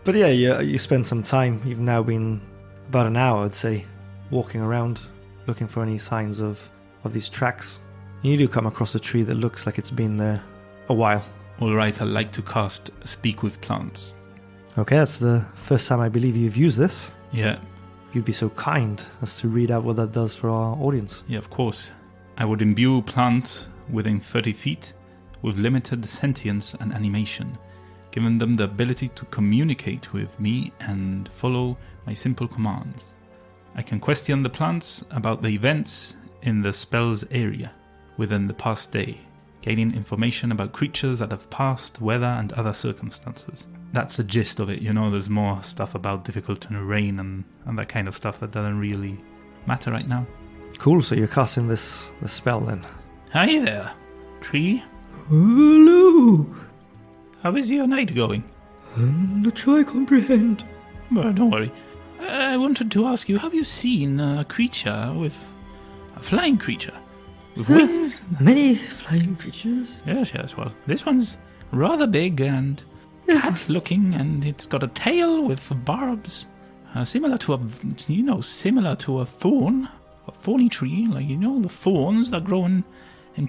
But yeah, you spend some time. You've now been about an hour, I'd say, walking around, looking for any signs of these tracks. And you do come across a tree that looks like it's been there a while. All right, I'd like to cast Speak with Plants. Okay, that's the first time I believe you've used this. Yeah. You'd be so kind as to read out what that does for our audience. Yeah, of course. I would imbue plants within 30 feet with limited sentience and animation, giving them the ability to communicate with me and follow my simple commands. I can question the plants about the events in the spell's area within the past day, gaining information about creatures that have passed, weather and other circumstances. That's the gist of it, you know, there's more stuff about difficult terrain and that kind of stuff that doesn't really matter right now. Cool, so you're casting this spell then. Hi there, tree. Hello! How is your night going? I'm not sure I comprehend. Well, don't worry. I wanted to ask you, have you seen a creature with A flying creature. With wings. Many flying creatures. Yes, well, this one's rather big and cat-looking, and it's got a tail with barbs, similar to a thorn, a thorny tree, like, the thorns that grow in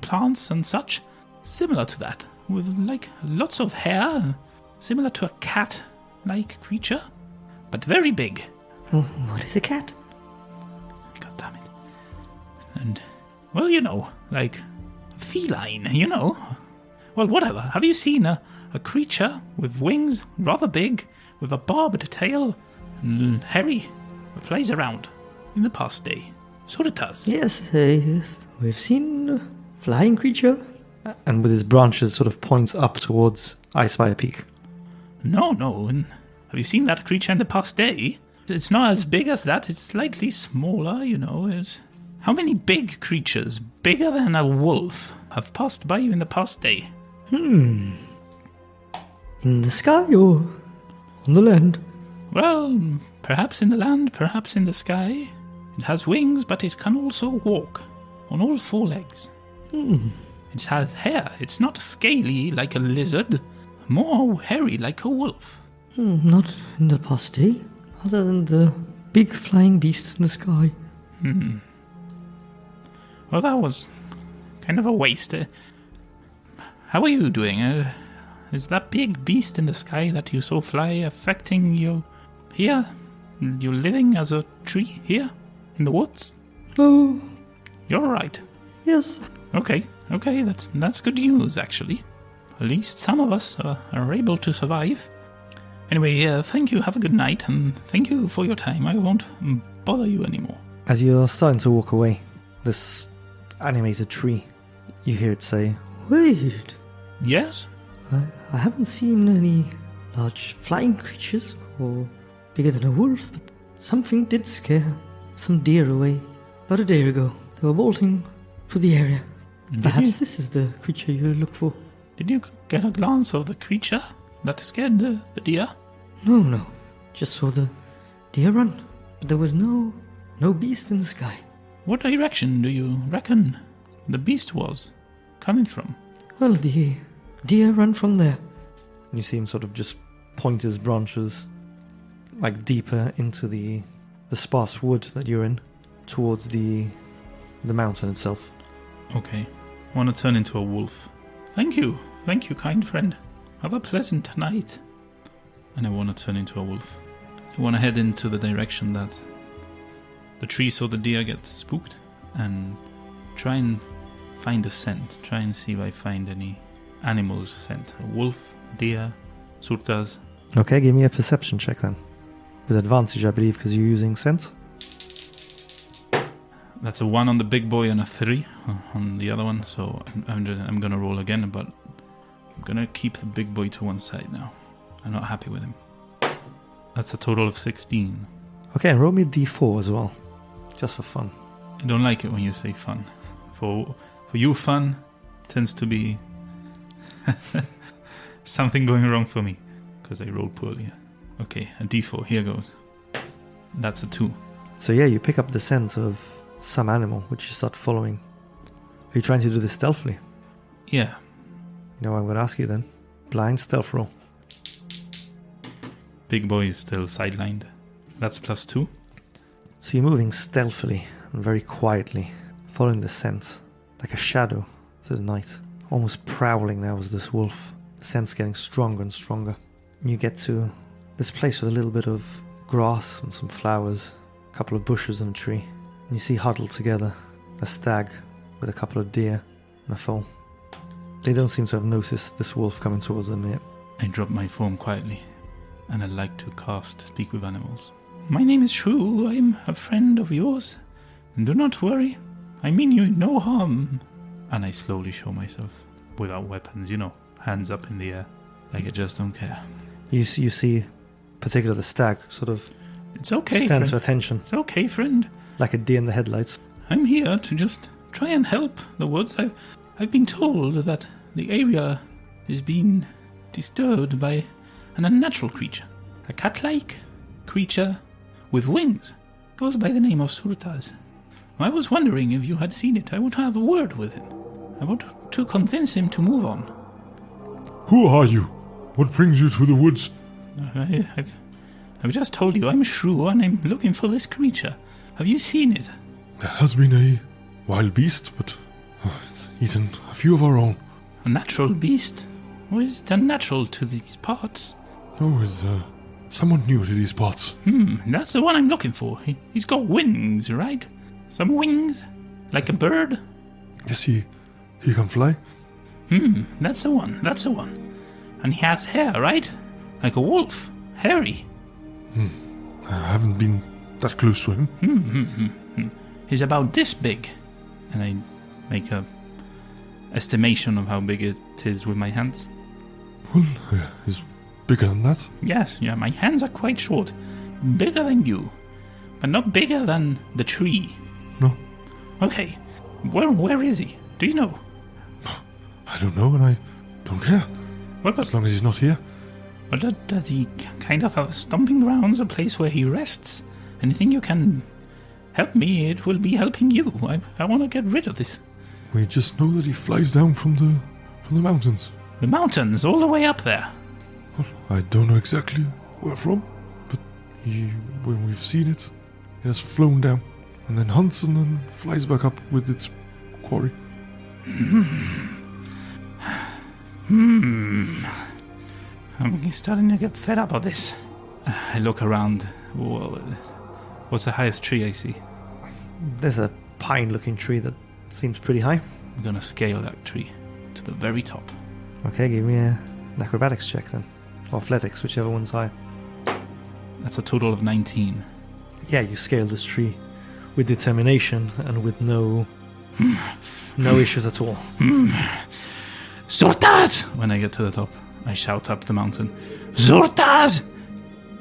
plants and such. Similar to that, with, like, lots of hair, similar to a cat-like creature, but very big. Oh, what is a cat? God damn it. And, well, like feline, Well, whatever. Have you seen a creature with wings, rather big, with a barbed tail, and hairy, that flies around in the past day? So it does. Yes, we've seen a flying creature. And with his branches sort of points up towards Icespire Peak. No. And have you seen that creature in the past day? It's not as big as that. It's slightly smaller, How many big creatures, bigger than a wolf, have passed by you in the past day? In the sky or on the land? Well, perhaps in the land, perhaps in the sky. It has wings, but it can also walk on all four legs. It has hair. It's not scaly like a lizard, more hairy like a wolf. Not in the past day, other than the big flying beast in the sky. Well, that was kind of a waste. How are you doing? Is that big beast in the sky that you saw fly affecting you here? You living as a tree here in the woods? Oh, You're all right. yes. Okay, that's good news, actually. At least some of us are able to survive. Anyway, thank you, have a good night, and thank you for your time. I won't bother you anymore. As you're starting to walk away, this animated tree, you hear it say, Wait, Yes? I haven't seen any large flying creatures or bigger than a wolf, but something did scare some deer away about a day ago. They were bolting through the area. Perhaps this is the creature you look for. Did you get a glance of the creature that scared the deer? No. Just saw the deer run. But there was no beast in the sky. What direction do you reckon the beast was coming from? Well, the deer run from there. and you see him sort of just point his branches like deeper into the sparse wood that you're in, towards the mountain itself. Okay. I want to turn into a wolf. Thank you, kind friend. Have a pleasant night. And I want to turn into a wolf. I want to head into the direction that the tree saw the deer get spooked, and try and find a scent. Try and see if I find any animals' scent. A wolf, deer, surtas. Okay, give me a perception check then. With advantage, I believe, because you're using scent. That's a 1 on the big boy and a 3 on the other one. So I'm going to roll again, but I'm going to keep the big boy to one side now. I'm not happy with him. That's a total of 16. Okay, and roll me a d4 as well, just for fun. I don't like it when you say fun. For you, fun tends to be something going wrong for me, because I rolled poorly. Okay, a d4, here goes. That's a 2. So yeah, you pick up the scent of some animal, which you start following. Are you trying to do this stealthily? Yeah. You know what I'm going to ask you then? Blind stealth roll. Big boy is still sidelined. That's +2. So you're moving stealthily and very quietly, following the scent, like a shadow to the night. Almost prowling now as this wolf. The scent's getting stronger and stronger. And you get to this place with a little bit of grass and some flowers, a couple of bushes and a tree. And you see huddled together a stag with a couple of deer and a foal. They don't seem to have noticed this wolf coming towards them yet. I drop my form quietly, and I like to cast Speak with Animals. My name is Shrew. I'm a friend of yours. And do not worry. I mean you no harm. And I slowly show myself, without weapons, hands up in the air, like I just don't care. You see particularly the stag sort of It's okay, stand friend. to attention, It's okay, friend. like a deer in the headlights. I'm here to just try and help the woods. I've been told that the area is being disturbed by an unnatural creature. A cat-like creature with wings. Goes by the name of Surtas. I was wondering if you had seen it. I want to have a word with him. I want to convince him to move on. Who are you? What brings you to the woods? I've just told you I'm Shrew and I'm looking for this creature. Have you seen it? There has been a wild beast, but it's eaten a few of our own. A natural beast? Or is it unnatural to these parts? No, is someone new to these parts. That's the one I'm looking for. He's got wings, right? Some wings? Like a bird? Yes, he can fly. That's the one. And he has hair, right? Like a wolf. Hairy. I haven't been that close to him. He's about this big. And I make a estimation of how big it is with my hands. Well, he's bigger than that. Yes, yeah, my hands are quite short. Bigger than you. But not bigger than the tree. No. Okay. Where is he? Do you know? I don't know, and I don't care. What about... As long as he's not here. But does he kind of have stomping grounds, a place where he rests? Anything you can help me, it will be helping you. I want to get rid of this. We just know that he flies down from the mountains. The mountains, all the way up there. Well, I don't know exactly where from, but when we've seen it, it has flown down, and then hunts and then flies back up with its quarry. I'm starting to get fed up of this. I look around. What's the highest tree I see? There's a pine-looking tree that seems pretty high. I'm gonna scale that tree to the very top. Okay, give me an acrobatics check then. Or athletics, whichever one's high. That's a total of 19. Yeah, you scale this tree with determination and with no issues at all. Zurtaz! When I get to the top, I shout up the mountain. Zurtaz!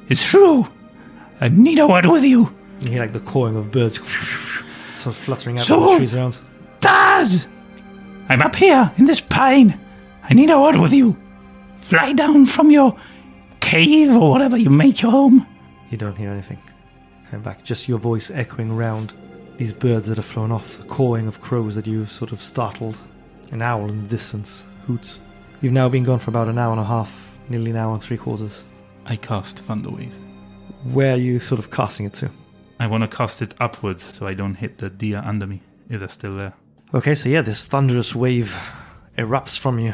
It's Shrew! I need a word with you! You hear like the cawing of birds sort of fluttering out So- of the trees around. Taz! I'm up here in this pine. I need a word with you. Fly down from your cave or whatever you make your home. You don't hear anything. Coming back, just your voice echoing around these birds that have flown off, the cawing of crows that you sort of startled, an owl in the distance, hoots. You've now been gone for about an hour and a half, nearly an hour and 3/4. I cast Thunderwave. Where are you sort of casting it to? I want to cast it upwards so I don't hit the deer under me, if they're still there. Okay, so yeah, this thunderous wave erupts from you.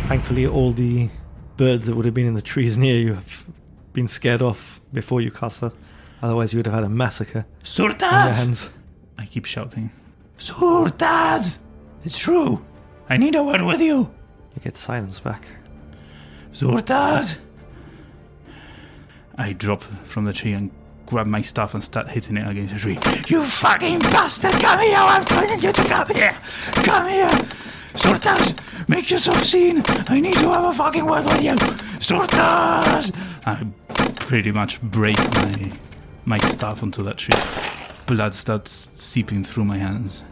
Thankfully, all the birds that would have been in the trees near you have been scared off before you cast that. Otherwise, you would have had a massacre on your Zurtaz! hands. I keep shouting. Zurtaz! It's true. I need a word with you. You get silence back. Zurtaz! I drop from the tree and grab my staff and start hitting it against the tree. You fucking bastard! Come here! I'm telling you to come here! Come here! Zurtaz! Make yourself seen! I need to have a fucking word with you! Zurtaz! I pretty much break my staff onto that tree. Blood starts seeping through my hands.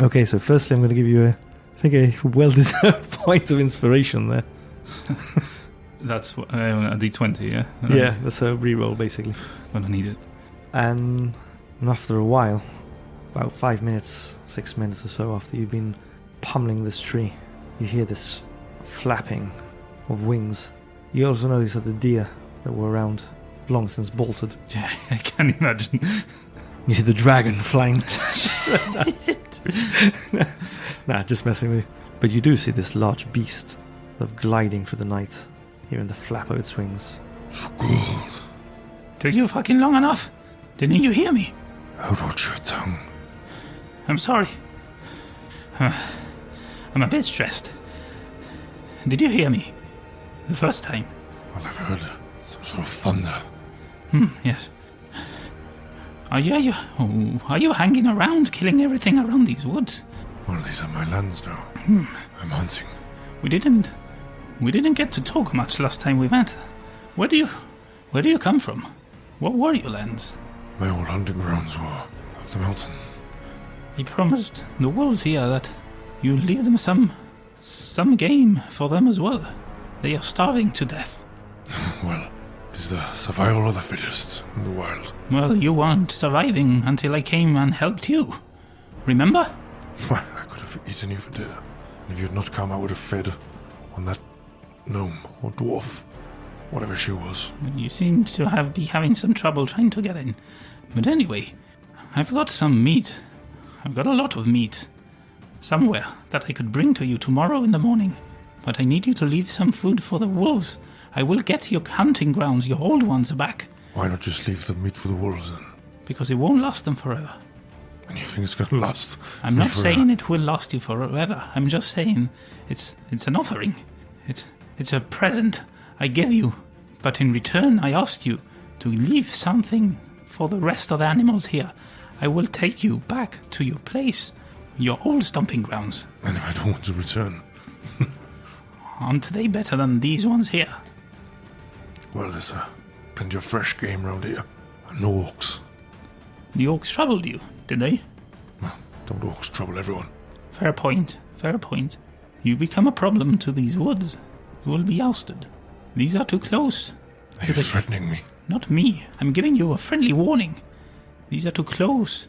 Okay, so firstly, I'm going to give you a well-deserved point of inspiration there. That's a D20, yeah? Yeah, that's a reroll, basically. Gonna need it. And after a while, about 5 minutes, 6 minutes or so after you've been pummeling this tree, you hear this flapping of wings. You also notice that the deer that were around long since bolted. Yeah, I can imagine. You see the dragon flying. Nah, just messing with you. But you do see this large beast sort of gliding through the night, hearing the flap of its wings. Good. Took you fucking long enough? Didn't you hear me? Out watch your tongue. I'm sorry. I'm a bit stressed. Did you hear me? The first time? Well, I've heard some sort of thunder. Yes. Are you hanging around, killing everything around these woods? Well, these are my lands now. I'm hunting. We didn't get to talk much last time we met. Where do you come from? What were your lands? My old hunting grounds were up the mountain. You promised the wolves here that you leave them some game for them as well. They are starving to death. Well, this is the survival of the fittest in the wild. Well, you weren't surviving until I came and helped you. Remember? Why, I could have eaten you for dinner. And if you had not come, I would have fed on that gnome or dwarf, whatever she was. You seem to be having some trouble trying to get in. But anyway, I've got some meat. I've got a lot of meat. Somewhere that I could bring to you tomorrow in the morning. But I need you to leave some food for the wolves. I will get your hunting grounds, your old ones, back. Why not just leave the meat for the wolves then? Because it won't last them forever. And you think it's going to last? I'm not saying it will last you forever. I'm just saying it's an offering. It's a present I give you. But in return, I ask you to leave something for the rest of the animals here. I will take you back to your place, your old stomping grounds. And I don't want to return. Aren't they better than these ones here? Well, there's plenty of fresh game around here. And no orcs. The orcs troubled you, did they? Well, don't orcs trouble everyone? Fair point, fair point. You become a problem to these woods. You will be ousted. These are too close. Are you threatening me? Not me. I'm giving you a friendly warning. These are too close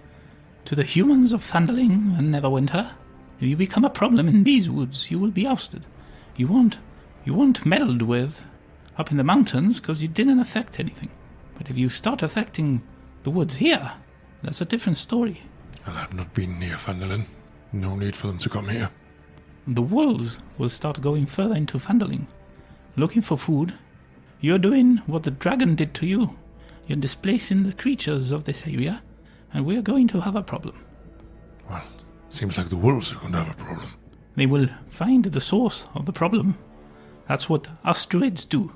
to the humans of Phandalin and Neverwinter. If you become a problem in these woods, you will be ousted. You won't meddled with up in the mountains because you didn't affect anything. But if you start affecting the woods here, that's a different story. Well, I've not been near Phandalin. No need for them to come here. The wolves will start going further into Phandalin, looking for food. You're doing what the dragon did to you. You're displacing the creatures of this area, and we're going to have a problem. Well, seems like the wolves are going to have a problem. They will find the source of the problem. That's what us druids do.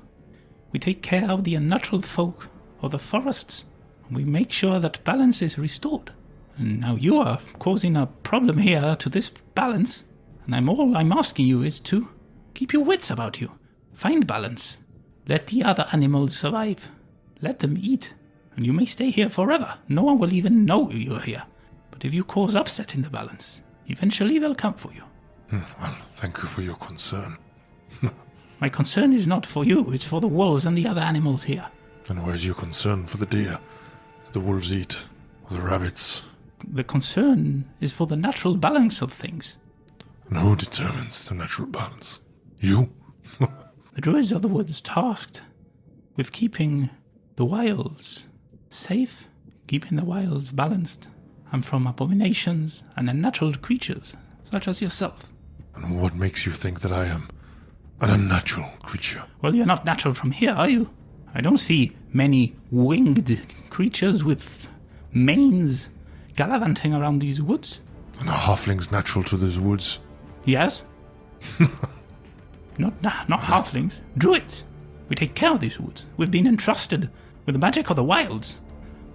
We take care of the unnatural folk of the forests, and we make sure that balance is restored. And now you are causing a problem here to this balance, and all I'm asking you is to keep your wits about you. Find balance. Let the other animals survive. Let them eat, and you may stay here forever. No one will even know you're here. But if you cause upset in the balance, eventually they'll come for you. Well, thank you for your concern. My concern is not for you, it's for the wolves and the other animals here. And where's your concern for the deer that the wolves eat, or the rabbits? The concern is for the natural balance of things. And who determines the natural balance? You? The druids of the woods tasked with keeping the wilds safe, keeping the wilds balanced, and from abominations and unnatural creatures such as yourself. And what makes you think that I am an unnatural creature? Well, you're not natural from here, are you? I don't see many winged creatures with manes gallivanting around these woods. And are halflings natural to these woods? Yes. Not halflings, druids. We take care of these woods. We've been entrusted with the magic of the wilds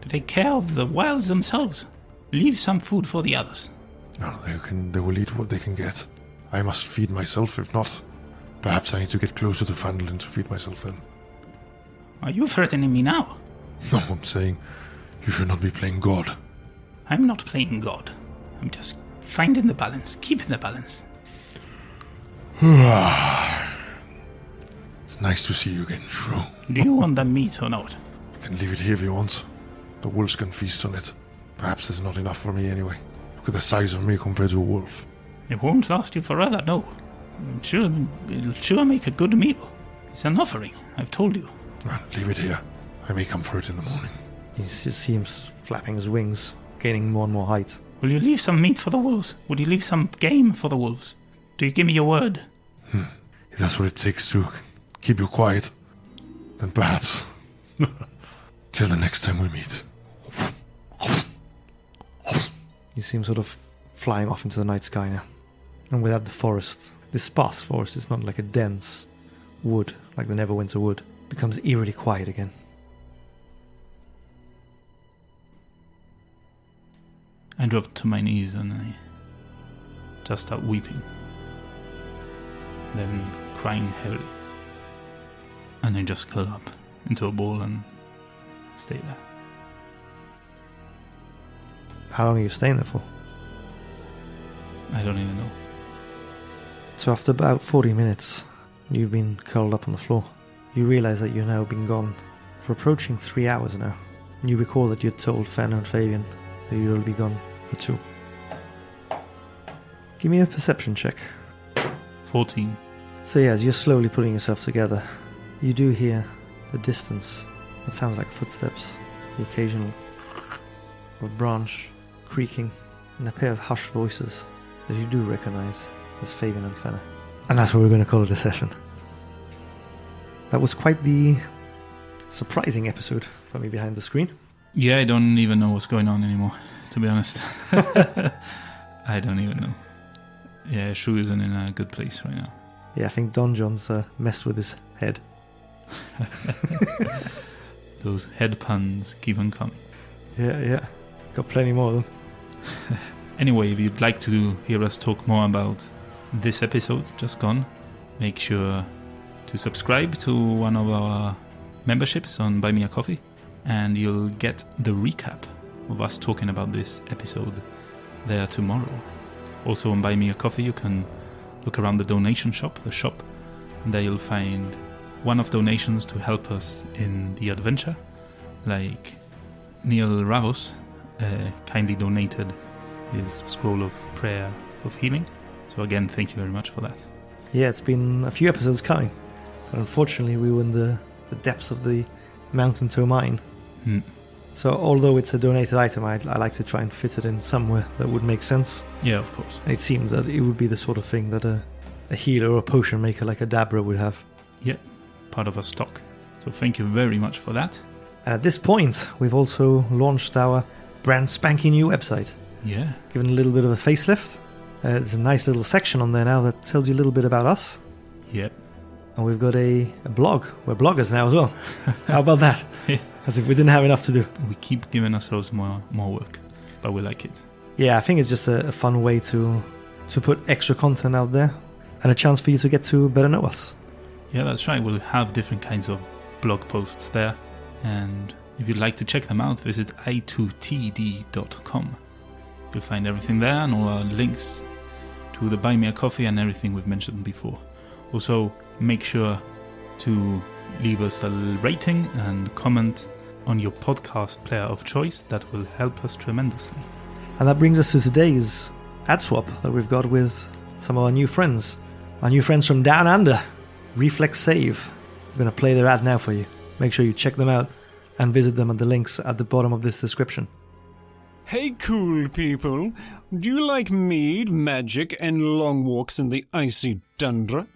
to take care of the wilds themselves. Leave some food for the others. No, they will eat what they can get. I must feed myself, if not. Perhaps I need to get closer to Phandalin to feed myself then. Are you threatening me now? No, I'm saying you should not be playing God. I'm not playing God. I'm just finding the balance, keeping the balance. It's nice to see you again, Shrew. Do you want the meat or not? You can leave it here if you want. The wolves can feast on it. Perhaps there's not enough for me anyway. Look at the size of me compared to a wolf. It won't last you forever, no. It'll sure make a good meal. It's an offering, I've told you. Well, leave it here. I may come for it in the morning. He seems flapping his wings, gaining more and more height. Will you leave some meat for the wolves? Would you leave some game for the wolves? Do you give me your word? If that's what it takes to keep you quiet, then perhaps. Till the next time we meet. You see him sort of flying off into the night sky now. And without the forest, this sparse forest is not like a dense wood, like the Neverwinter wood. It becomes eerily quiet again. I dropped to my knees and I just started weeping. Then crying heavily. And I just curl up into a ball and stay there. How long are you staying there for? I don't even know. So after about 40 minutes, you've been curled up on the floor. You realize that you've now been gone for approaching 3 hours now. And you recall that you had told Fenna and Fabian that you'll be gone for 2. Give me a perception check. 14. So yeah, as you're slowly putting yourself together, you do hear the distance. It sounds like footsteps, the occasional of a branch creaking, and a pair of hushed voices that you do recognize as Fabian and Fenna. And that's what we're going to call it a session. That was quite the surprising episode for me behind the screen. Yeah, I don't even know what's going on anymore, to be honest. I don't even know. Yeah, Shrew isn't in a good place right now. Yeah, I think Don Jon's messed with his head. Those head puns keep on coming. Yeah. Got plenty more of them. Anyway, if you'd like to hear us talk more about this episode just gone, make sure to subscribe to one of our memberships on Buy Me a Coffee, and you'll get the recap of us talking about this episode there tomorrow. Also on Buy Me a Coffee, you can look around the donation shop, and there you'll find one-off donations to help us in the adventure, like Neil Ravos kindly donated his scroll of prayer of healing. So again, thank you very much for that. Yeah, it's been a few episodes coming, but unfortunately we were in the depths of the Mountain Toe mine. So although it's a donated item, I like to try and fit it in somewhere that would make sense. Yeah, of course. It seems that it would be the sort of thing that a healer or a potion maker like a Dabra would have. Yeah, part of our stock. So thank you very much for that. And at this point, we've also launched our brand spanking new website. Yeah. Given a little bit of a facelift. There's a nice little section on there now that tells you a little bit about us. Yep. And we've got a blog. We're bloggers now as well. How about that? Yeah. As if we didn't have enough to do. We keep giving ourselves more work, but we like it. Yeah, I think it's just a fun way to put extra content out there and a chance for you to get to better know us. Yeah, that's right. We'll have different kinds of blog posts there. And if you'd like to check them out, visit i2td.com. You'll find everything there and all our links to the Buy Me a Coffee and everything we've mentioned before. Also, make sure to leave us a rating and comment on your podcast player of choice. That will help us tremendously. And that brings us to today's ad swap that we've got with some of our new friends. Our new friends from Down Under, Reflex Save. We're going to play their ad now for you. Make sure you check them out and visit them at the links at the bottom of this description. Hey cool people, do you like mead, magic and long walks in the icy tundra?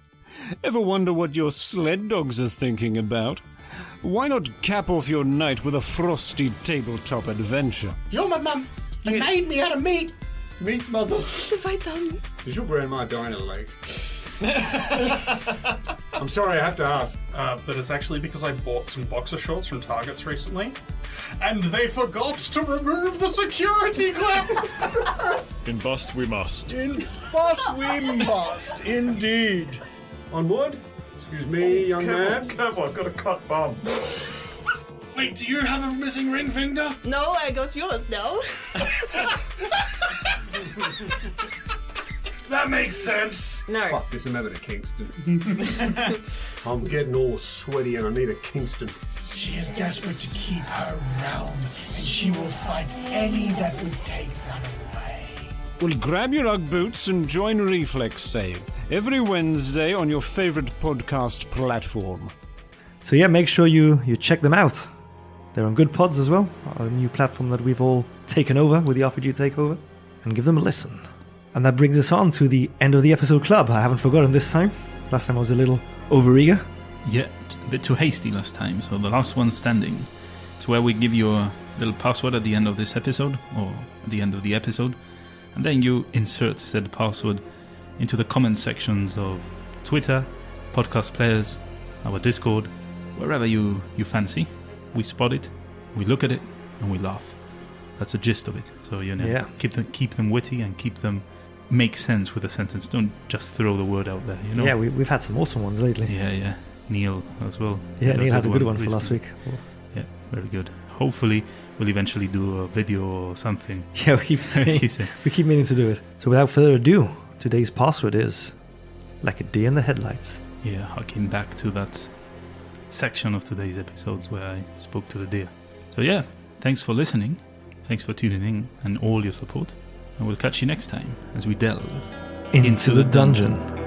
Ever wonder what your sled dogs are thinking about? Why not cap off your night with a frosty tabletop adventure? You're my mum. They made me out of meat. Meat mother. What have I done? Did your grandma die in a lake? I'm sorry, I have to ask. But it's actually because I bought some boxer shorts from Targets recently, and they forgot to remove the security clip! In bust we must. In bust we must, indeed. Onward. Excuse me, young man. Careful, I've got a cut bum. Wait, do you have a missing ring finger? No, I got yours now. That makes sense. No. Fuck this, I'm having a Kingston. I'm getting all sweaty and I need a Kingston. She is desperate to keep her realm, and she will fight any that would take them away. Well, grab your Ugg boots and join Reflex Save every Wednesday on your favorite podcast platform. So yeah, make sure you check them out. They're on Good Pods as well, a new platform that we've all taken over with the RPG Takeover, and give them a listen. And that brings us on to the end of the episode club. I haven't forgotten this time. Last time I was a little overeager. Yeah, a bit too hasty last time, so the last one standing. It's where we give you a little password at the end of this episode, or at the end of the episode, and then you insert said password into the comment sections of Twitter, podcast players, our Discord, wherever you fancy. We spot it, we look at it, and we laugh. That's the gist of it. So keep them witty and keep them make sense with a sentence. Don't just throw the word out there. You know. Yeah, we've had some awesome ones lately. Yeah. Neil as well. Yeah, Neil had a good one for last week. Yeah, very good. Hopefully, we'll eventually do a video or something. Yeah, we keep saying we keep meaning to do it. So without further ado, today's password is like a deer in the headlights. Yeah, harking back to that section of today's episodes where I spoke to the deer. So yeah, thanks for listening, thanks for tuning in and all your support, and we'll catch you next time as we delve into the dungeon.